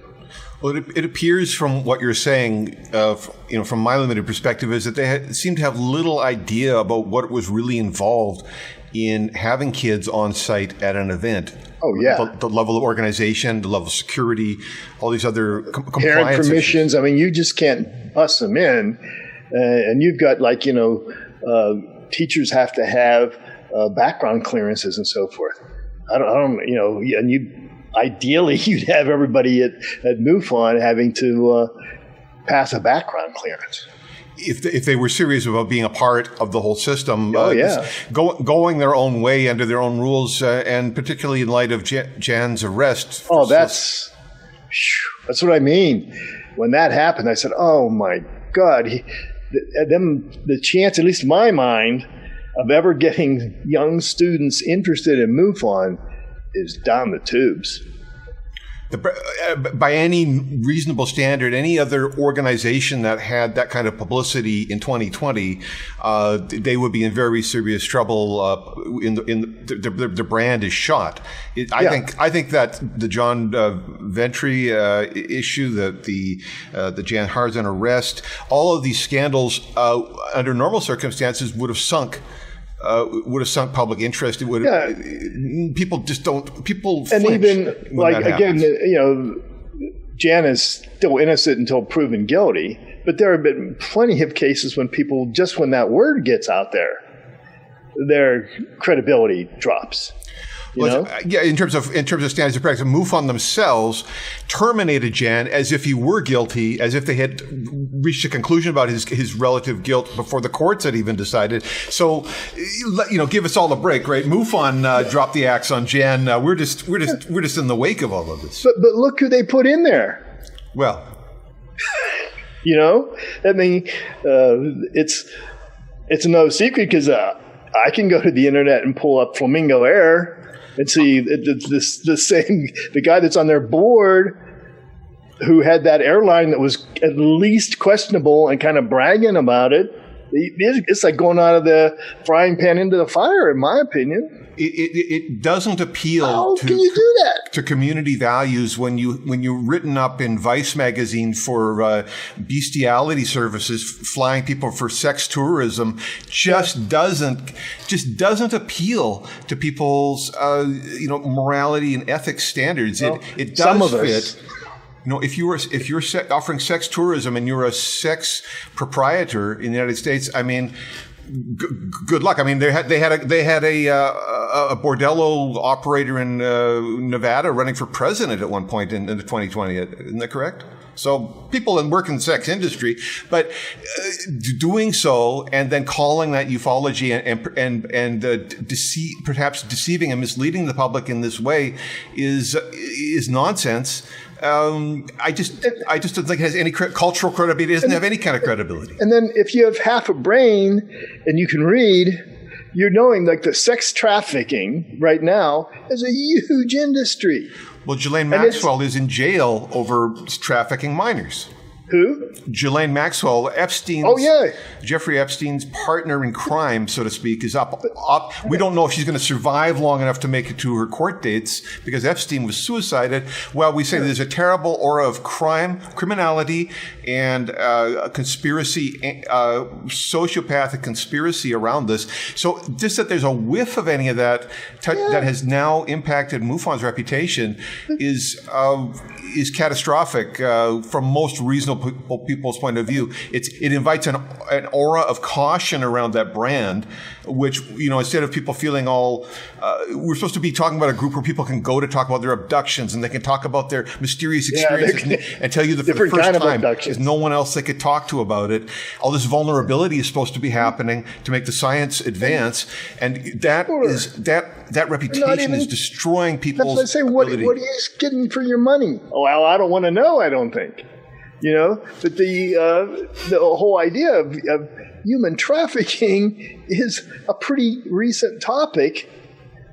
Well, it appears from what you're saying, from my limited perspective, is that they seem to have little idea about what was really involved in having kids on site at an event.
Oh, yeah.
The level of organization, the level of security, all these other compliance
parent permissions. Issues. You just can't bust them in. And you've got teachers have to have background clearances and so forth. Ideally you'd have everybody at MUFON having to pass a background clearance.
If they were serious about being a part of the whole system,
yeah.
Going their own way under their own rules, and particularly in light of Jan's arrest.
Oh, that's what I mean. When that happened, I said, "Oh my God!" The chance, at least in my mind, of ever getting young students interested in MUFON is down the tubes.
By any reasonable standard, any other organization that had that kind of publicity in 2020, they would be in very serious trouble. Their brand is shot. I think that the John Ventry issue, the Jan Harzan arrest, all of these scandals under normal circumstances would have sunk public interest. It would have, people just don't. People
and
flinch
even
when
like
that
again,
happens.
Jan is still innocent until proven guilty. But there have been plenty of cases when people, just when that word gets out there, their credibility drops.
In terms of standards of practice, Mufon themselves terminated Jan as if he were guilty, as if they had reached a conclusion about his relative guilt before the courts had even decided. So, give us all a break, right? Mufon dropped the axe on Jan. We're just in the wake of all of this.
But look who they put in there.
Well,
I mean, it's no secret because I can go to the internet and pull up Flamingo Air and see the guy that's on their board who had that airline that was at least questionable and kind of bragging about it. It's like going out of the frying pan into the fire, in my opinion.
It doesn't appeal
How can you do that?
to community values when you're written up in Vice magazine for bestiality services, flying people for sex tourism, just doesn't appeal to people's morality and ethics standards.
Well,
it
some
does
of
fit.
us.
If you're offering sex tourism and you're a sex proprietor in the United States, I mean, good luck. I mean, they had a bordello operator in Nevada running for president at one point in the 2020. Isn't that correct? So people work in the sex industry, but doing so and then calling that ufology and perhaps deceiving and misleading the public in this way is nonsense. I just don't think it has any cultural credibility. It doesn't have any kind of credibility.
And then if you have half a brain and you can read, you're knowing like the sex trafficking right now is a huge industry.
Well, Ghislaine Maxwell is in jail over trafficking minors.
Who?
Ghislaine Maxwell, Jeffrey Epstein's partner in crime, so to speak, is up. We don't know if she's going to survive long enough to make it to her court dates because Epstein was suicided. Well, we say there's a terrible aura of criminality, and conspiracy, sociopathic conspiracy around this. So just that there's a whiff of any of that that has now impacted Mufon's reputation is catastrophic from most reasonable people's point of view. It invites an aura of caution around that brand, which, instead of people feeling all, we're supposed to be talking about a group where people can go to talk about their abductions and they can talk about their mysterious experiences and tell you for the first time there's no one else they could talk to about it. All this vulnerability is supposed to be happening to make the science advance, and that reputation is destroying people's
That's what I say. What are you getting for your money? Well, I don't want to know. I don't think. But the whole idea of human trafficking is a pretty recent topic,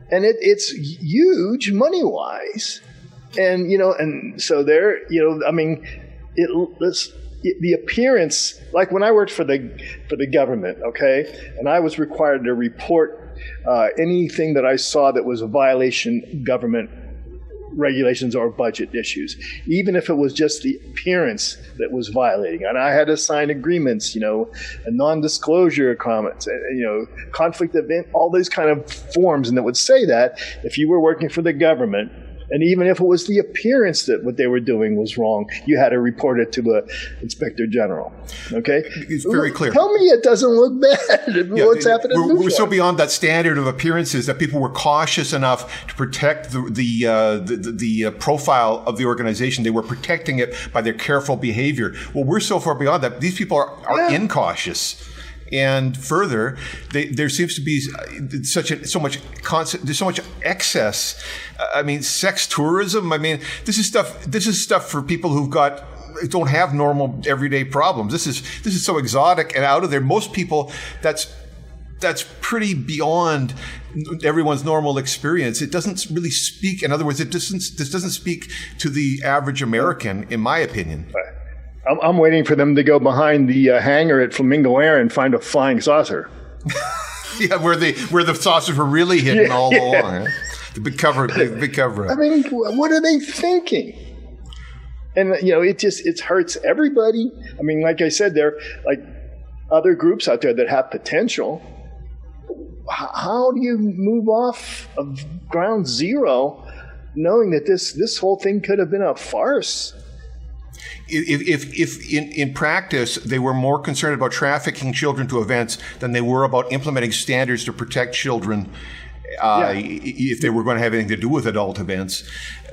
and it's huge money wise, and so there, I mean, the appearance, like when I worked for the government, okay, and I was required to report anything that I saw that was a violation of government regulations or budget issues, even if it was just the appearance that was violating. And I had to sign agreements, and non-disclosure comments, conflict of all these kind of forms, and that would say that if you were working for the government, and even if it was the appearance that what they were doing was wrong, you had to report it to the inspector general. Okay,
it's very clear.
Tell me it doesn't look bad. What's happening?
We're so beyond that standard of appearances that people were cautious enough to protect the profile of the organization. They were protecting it by their careful behavior. Well, we're so far beyond that. These people are incautious. And further, there seems to be so much excess. I mean, sex tourism. I mean, this is stuff for people who don't have normal everyday problems. This is so exotic and out of there. Most people, that's that's pretty beyond everyone's normal experience. It doesn't really speak. In other words, this doesn't speak to the average American, in my opinion.
I'm waiting for them to go behind the hangar at Flamingo Air and find a flying saucer.
Yeah, where the saucers were really hidden all along. The big cover up.
I mean, what are they thinking? And it hurts everybody. I mean, like I said, there are like other groups out there that have potential. How do you move off of ground zero, knowing that this whole thing could have been a farce?
If in practice they were more concerned about trafficking children to events than they were about implementing standards to protect children, if they were going to have anything to do with adult events,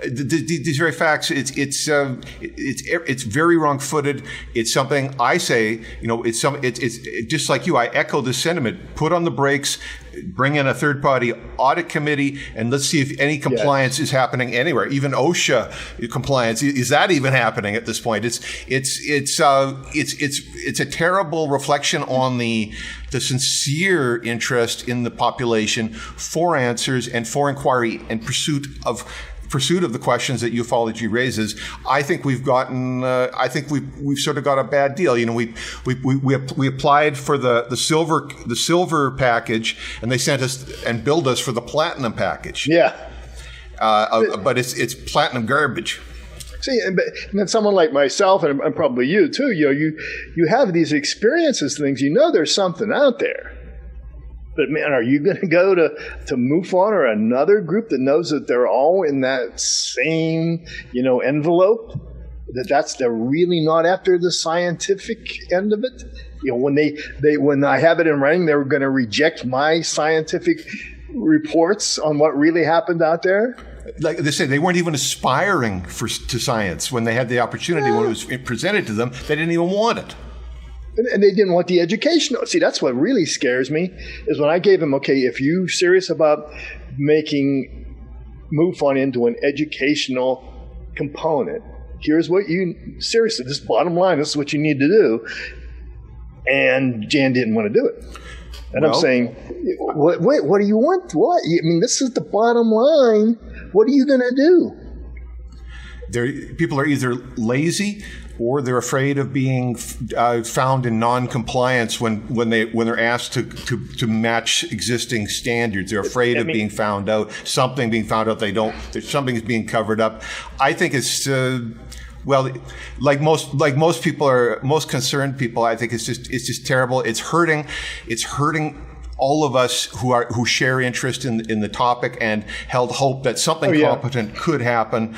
these very facts, it's very wrong-footed. It's something I say, it's just like you. I echo this sentiment. Put on the brakes. Bring in a third-party audit committee, and let's see if any compliance is happening anywhere. Even OSHA compliance, is that even happening at this point? It's a terrible reflection on the sincere interest in the population for answers and for inquiry and pursuit of the questions that ufology raises. I think we've gotten. I think we've sort of got a bad deal. We applied for the silver package, and they sent us and billed us for the platinum package.
Yeah,
but it's platinum garbage.
See, and then someone like myself, and probably you too. You have these experiences, things. There's something out there. But man, are you going to go to Mufon or another group that knows that they're all in that same, envelope? They're really not after the scientific end of it. When I have it in writing, they're going to reject my scientific reports on what really happened out there.
Like they say, they weren't even aspiring to science when they had the opportunity. When it was presented to them, they didn't even want it.
And they didn't want the educational. See, that's what really scares me, is when I gave them, okay, if you're serious about making MUFON into an educational component, here's what seriously, this bottom line, this is what you need to do. And Jan didn't want to do it. And I'm saying, wait, what do you want? What? I mean, this is the bottom line. What are you going to do?
People are either lazy or they're afraid of being found in non-compliance when they're asked to match existing standards. They're afraid of being found out, something being found out they don't. Something's being covered up. I think it's like most people are, most concerned people. I think it's just terrible. It's hurting all of us who share interest in the topic and held hope that something competent could happen.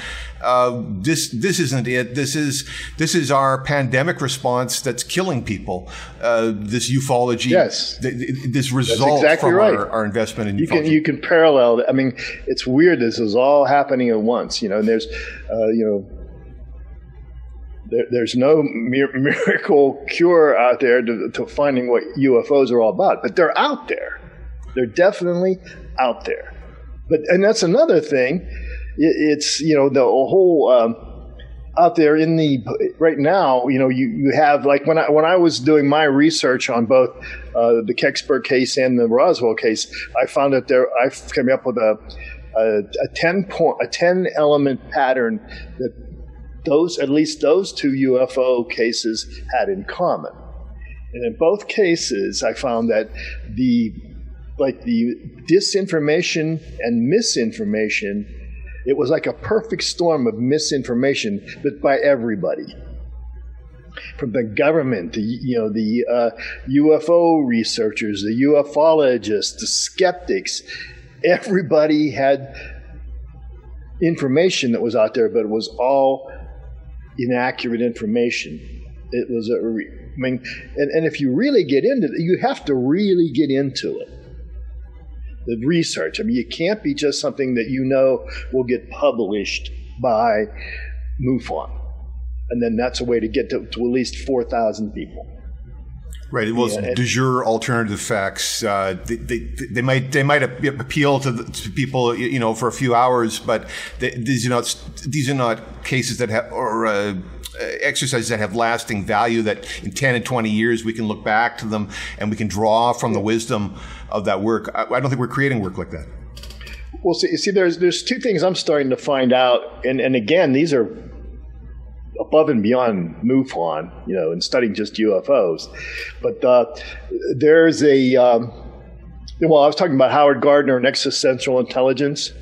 This isn't it. This is our pandemic response that's killing people. This ufology. Yes. This result from our investment in ufology.
You can parallel that. I mean, it's weird. This is all happening at once. And there's there's no miracle cure out there to finding what UFOs are all about, but they're out there. They're definitely out there. And that's another thing. It's the whole out there in right now. You have, like when I was doing my research on both the Kecksburg case and the Roswell case, I found that I came up with a 10 element pattern that at least those two UFO cases had in common. And in both cases, I found that the disinformation and misinformation, it was like a perfect storm of misinformation, but by everybody. From the government, the UFO researchers, the ufologists, the skeptics, everybody had information that was out there, but it was all inaccurate information. It was and if you really get into it, you have to really get into it. The research. I mean, you can't be just something that will get published by MUFON, and then that's a way to get to at least 4,000 people.
Right. It was de jure alternative facts. They might appeal to people, for a few hours, but these are not cases that have, or exercises that have lasting value, that in 10 and 20 years we can look back to them and we can draw from the wisdom of that work. I don't think we're creating work like that.
Well, see, there's two things I'm starting to find out, and again, these are above and beyond MUFON, and studying just UFOs. But there's I was talking about Howard Gardner and Existential Intelligence,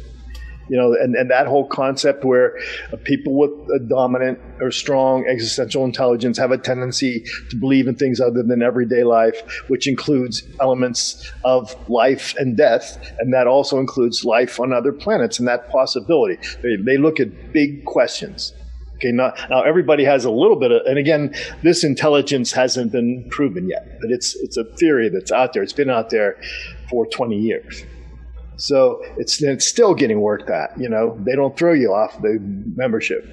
and that whole concept where people with a dominant or strong existential intelligence have a tendency to believe in things other than everyday life, which includes elements of life and death, and that also includes life on other planets and that possibility. They look at big questions. Okay, now everybody has a little bit of, and again, this intelligence hasn't been proven yet, but it's a theory that's out there. It's been out there for 20 years. So it's still getting worked at. They don't throw you off the membership,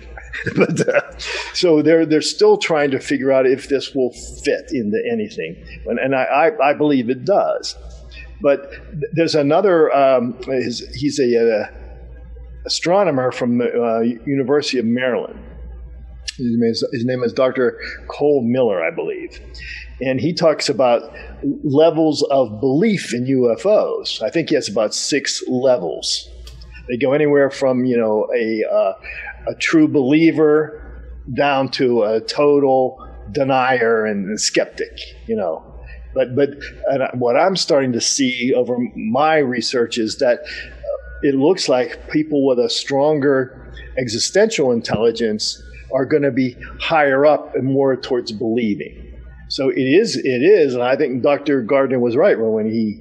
but so they're still trying to figure out if this will fit into anything, and I believe it does. But there's another. He's a astronomer from the University of Maryland. His name is Dr. Cole Miller, I believe. And he talks about levels of belief in UFOs. I think he has about 6 levels. They go anywhere from, a true believer down to a total denier and skeptic, But what I'm starting to see over my research is that it looks like people with a stronger existential intelligence are going to be higher up and more towards believing. So it is, and I think Dr. Gardner was right when he,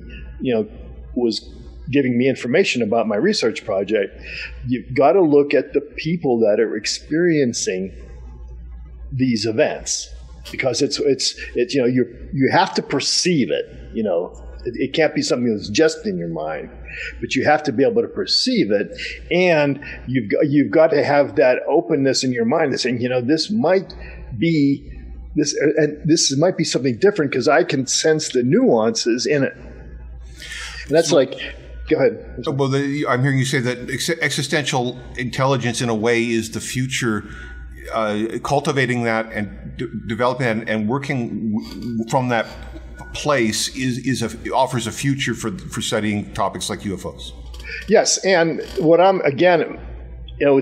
was giving me information about my research project. You've got to look at the people that are experiencing these events, because it's you have to perceive it. It can't be something that's just in your mind, but you have to be able to perceive it, and you've got to have that openness in your mind, that's saying, this might be this, and this might be something different because I can sense the nuances in it. And that's go ahead.
Well, I'm hearing you say that existential intelligence, in a way, is the future. Cultivating that and developing that and working from that place offers a future for studying topics like UFOs. Yes,
and what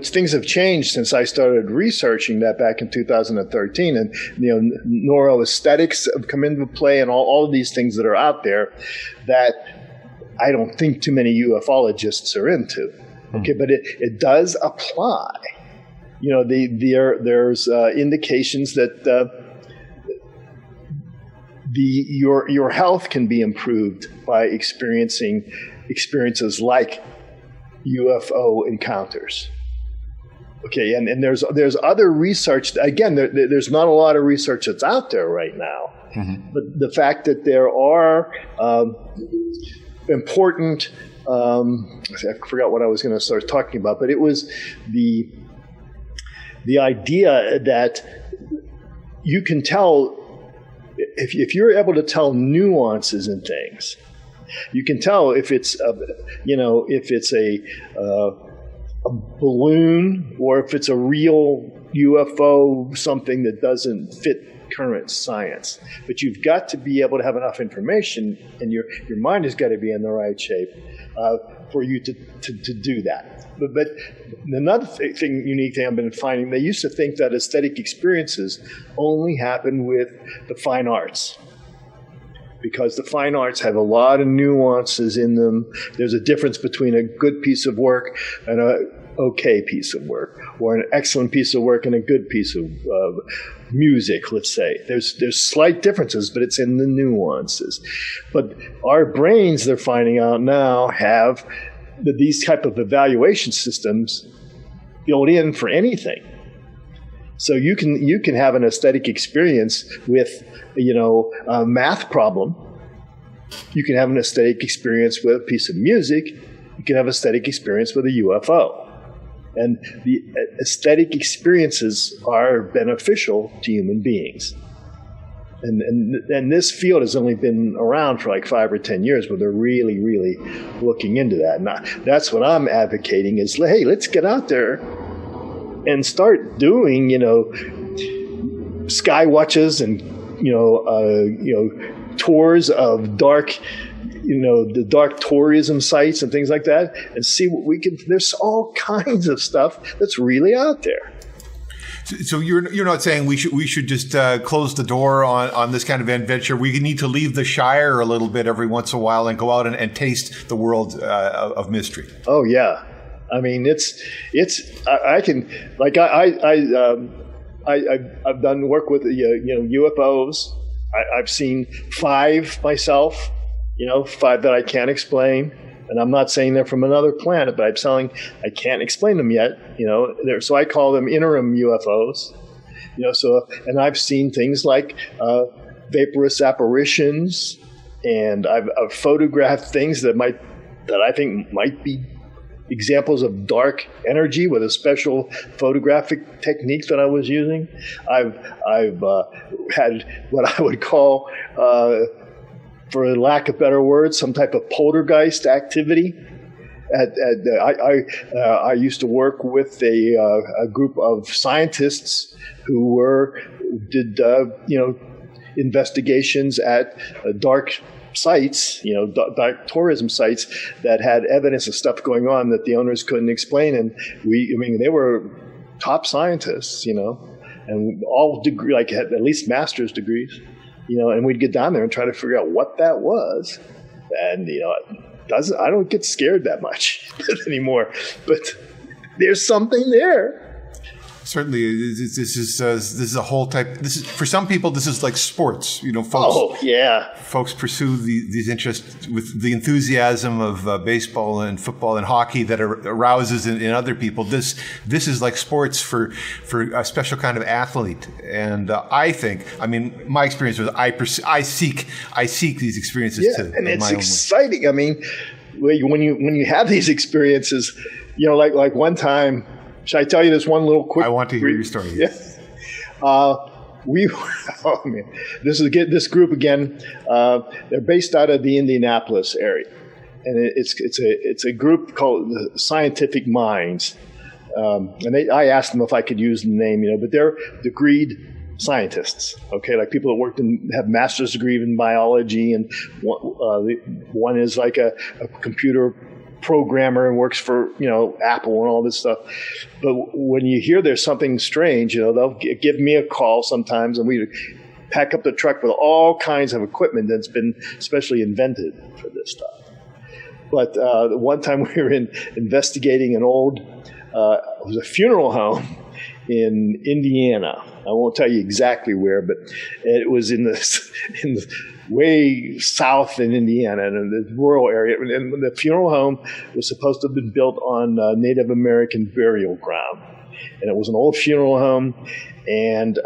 things have changed since I started researching that back in 2013, and neuroaesthetics have come into play, and all of these things that are out there that I don't think too many ufologists are into. Okay, but it does apply. There's indications that your health can be improved by experiencing experiences like UFO encounters. Okay, and there's other research. Again, there's not a lot of research that's out there right now. Mm-hmm. But the fact that there are important, I forgot what I was going to start talking about, but it was the idea that you can tell, if you're able to tell nuances in things, you can tell if it's a balloon or if it's a real UFO, something that doesn't fit current science. But you've got to be able to have enough information, and your mind has got to be in the right shape for you to do that. But another unique thing I've been finding, they used to think that aesthetic experiences only happen with the fine arts, because the fine arts have a lot of nuances in them. There's a difference between a good piece of work and an okay piece of work, or an excellent piece of work and a good piece of music, let's say. There's slight differences, but it's in the nuances. But our brains, they're finding out now, have these type of evaluation systems built in for anything. So you can have an aesthetic experience with a math problem. You can have an aesthetic experience with a piece of music. You can have an aesthetic experience with a UFO. And the aesthetic experiences are beneficial to human beings. And this field has only been around for like 5 or 10 years, but they're really, really looking into that. And that's what I'm advocating is, hey, let's get out there and start doing, sky watches and tours of dark, the dark tourism sites and things like that, and see what we can. There's all kinds of stuff that's really out there.
So you're not saying we should just close the door on this kind of adventure. We need to leave the Shire a little bit every once in a while and go out and taste the world of mystery.
Oh yeah, I mean I've done work with UFOs. I've seen 5 myself. 5 that I can't explain. And I'm not saying they're from another planet, but I'm saying I can't explain them yet. So I call them interim UFOs. And I've seen things like vaporous apparitions, and I've photographed things that I think might be examples of dark energy with a special photographic technique that I was using. I've had what I would call, for lack of better words, some type of poltergeist activity. I used to work with a group of scientists who did investigations at dark sites, dark tourism sites that had evidence of stuff going on that the owners couldn't explain, and they were top scientists, and all had at least master's degrees. And we'd get down there and try to figure out what that was. And, I don't get scared that much anymore. But there's something there.
Certainly, this is a whole type. This is, for some people, this is like sports. Folks.
Oh yeah.
Folks pursue these interests with the enthusiasm of baseball and football and hockey that arouses in other people. This is like sports for a special kind of athlete. And I think, my experience was I seek these experiences too.
And it's exciting. When you have these experiences, like one time. Should I tell you this one little quick?
I want to hear your story.
Yeah. This group again. They're based out of the Indianapolis area, and it's a group called the Scientific Minds. I asked them if I could use the name, but they're degreed scientists. Okay, like people that have master's degree in biology, and one is like a computer programmer and works for Apple and all this stuff. But when you hear there's something strange, they'll give me a call sometimes, and we pack up the truck with all kinds of equipment that's been specially invented for this stuff. But the one time we were investigating an old, it was a funeral home in Indiana. I won't tell you exactly where, but it was in the way south in Indiana, in the rural area. And the funeral home was supposed to have been built on Native American burial ground. And it was an old funeral home, and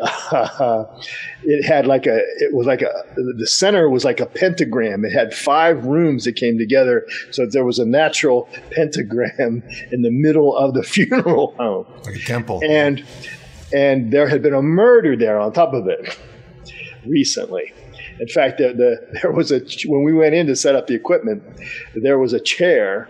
it had the center was like a pentagram. It had 5 rooms that came together, so there was a natural pentagram in the middle of the funeral home.
Like a temple.
And there had been a murder there on top of it recently. In fact, there was when we went in to set up the equipment, there was a chair.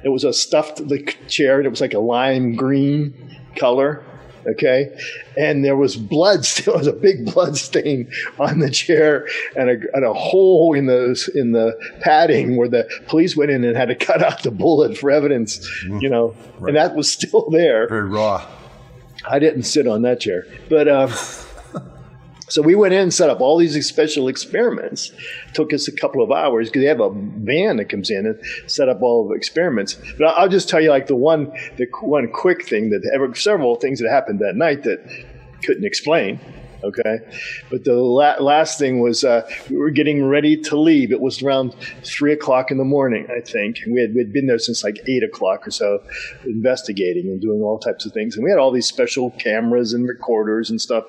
It was a stuffed chair, and it was like a lime green color. Okay, and there was blood. Still, was a big blood stain on the chair, and a hole in the padding where the police went in and had to cut out the bullet for evidence. Right. And that was still there.
Very raw.
I didn't sit on that chair, but. So we went in and set up all these special experiments. It took us a couple of hours because they have a van that comes in and set up all of the experiments. But I'll just tell you the one quick thing several things that happened that night that couldn't explain. Okay, but the last thing was we were getting ready to leave. It was around 3:00 in the morning, I think. And we'd been there since like 8:00 or so, investigating and doing all types of things. And we had all these special cameras and recorders and stuff.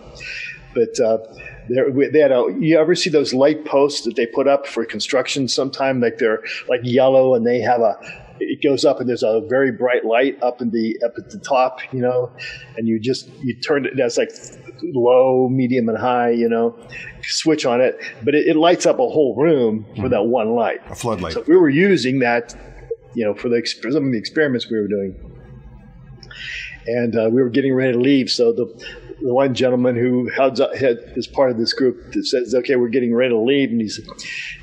But they had you ever see those light posts that they put up for construction sometime? Like they're like yellow, and they have it goes up, and there's a very bright light up at the top, and you turn it. That's like low, medium, and high, switch on it, but it lights up a whole room for that one light,
a floodlight.
So we were using that, for some of the experiments we were doing, and we were getting ready to leave. So the one gentleman who is part of this group that says, okay, we're getting ready to leave. And he said,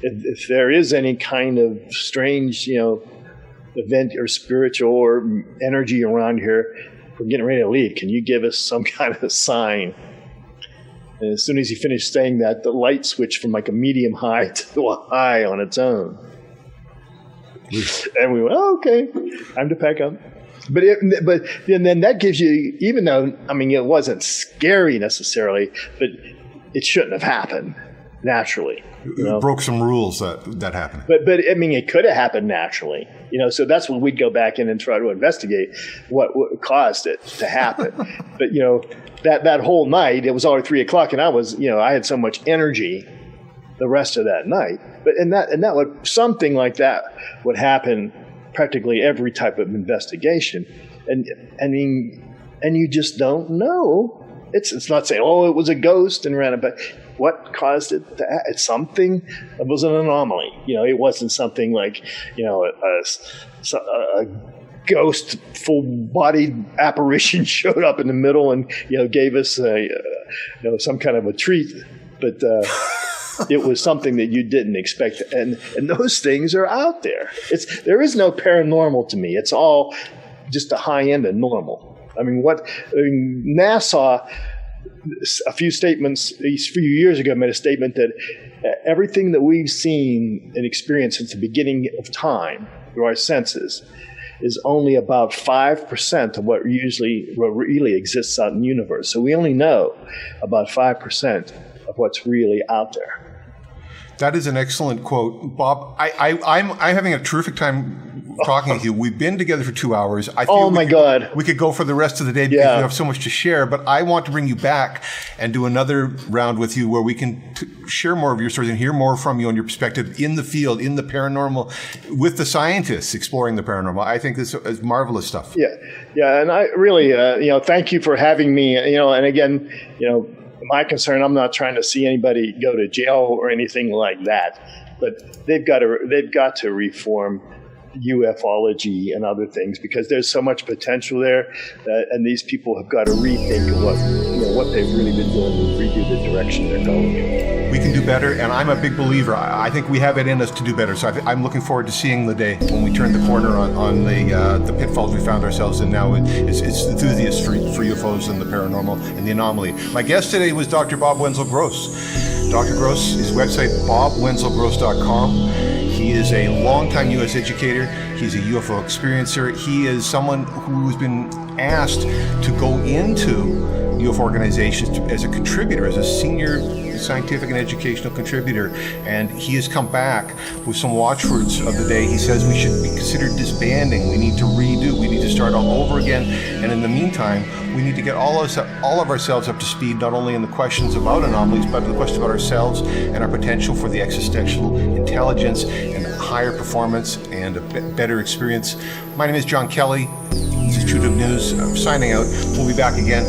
if there is any kind of strange, event or spiritual or energy around here, we're getting ready to leave. Can you give us some kind of sign? And as soon as he finished saying that, the light switched from like a medium high to a high on its own. And we went, oh, okay, time to pack up. But then that gives you, even though, it wasn't scary necessarily, but it shouldn't have happened naturally.
It broke some rules that happened.
But it could have happened naturally. So that's when we'd go back in and try to investigate what caused it to happen. But, that whole night, it was already 3:00, and I had so much energy the rest of that night. And that would, something like that would happen practically every type of investigation. And you just don't know. It's not saying, oh, it was a ghost and random, but what caused it? It's something. It was an anomaly. It wasn't something like, a ghost full-bodied apparition showed up in the middle and gave us some kind of a treat. But it was something that you didn't expect, and those things are out there. There is no paranormal to me. It's all just a high end of normal. NASA, a few years ago, made a statement that everything that we've seen and experienced since the beginning of time through our senses is only about 5% of what really exists out in the universe. So we only know about 5% of what's really out there.
That is an excellent quote, Bob. I'm having a terrific time talking with you. We've been together for 2 hours. I think
God!
We could go for the rest of the day because we have so much to share. But I want to bring you back and do another round with you where we can share more of your stories and hear more from you on your perspective in the field, in the paranormal, with the scientists exploring the paranormal. I think this is marvelous stuff.
Yeah, and I really, thank you for having me. And again, my concern, I'm not trying to see anybody go to jail or anything like that, but they've got to reform ufology and other things because there's so much potential there, and these people have got to rethink of what they've really been doing and redo the direction they're going in.
We can do better, and I'm a big believer. I think we have it in us to do better. So I'm looking forward to seeing the day when we turn the corner on the pitfalls we found ourselves in now. It's enthusiasts for UFOs and the paranormal and the anomaly. My guest today was Dr. Bob Wenzel Gross. Dr. Gross, his website, bobwenzelgross.com. He is a longtime U.S. educator. He's a UFO experiencer. He is someone who's been asked to go into UFO organizations as a contributor, as a senior scientific and educational contributor, and he has come back with some watchwords of the day. He says we should be considered disbanding. We need to redo. We need to start all over again. And in the meantime, we need to get all of ourselves up to speed, not only in the questions about anomalies, but the questions about ourselves and our potential for the existential intelligence and higher performance and a better experience. My name is John Kelly. This is True to News. I'm signing out. We'll be back again.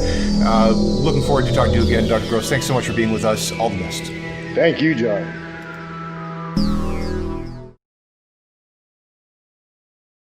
Looking forward to talking to you again, Dr. Gross. Thanks so much for being with us. All the best.
Thank you, John.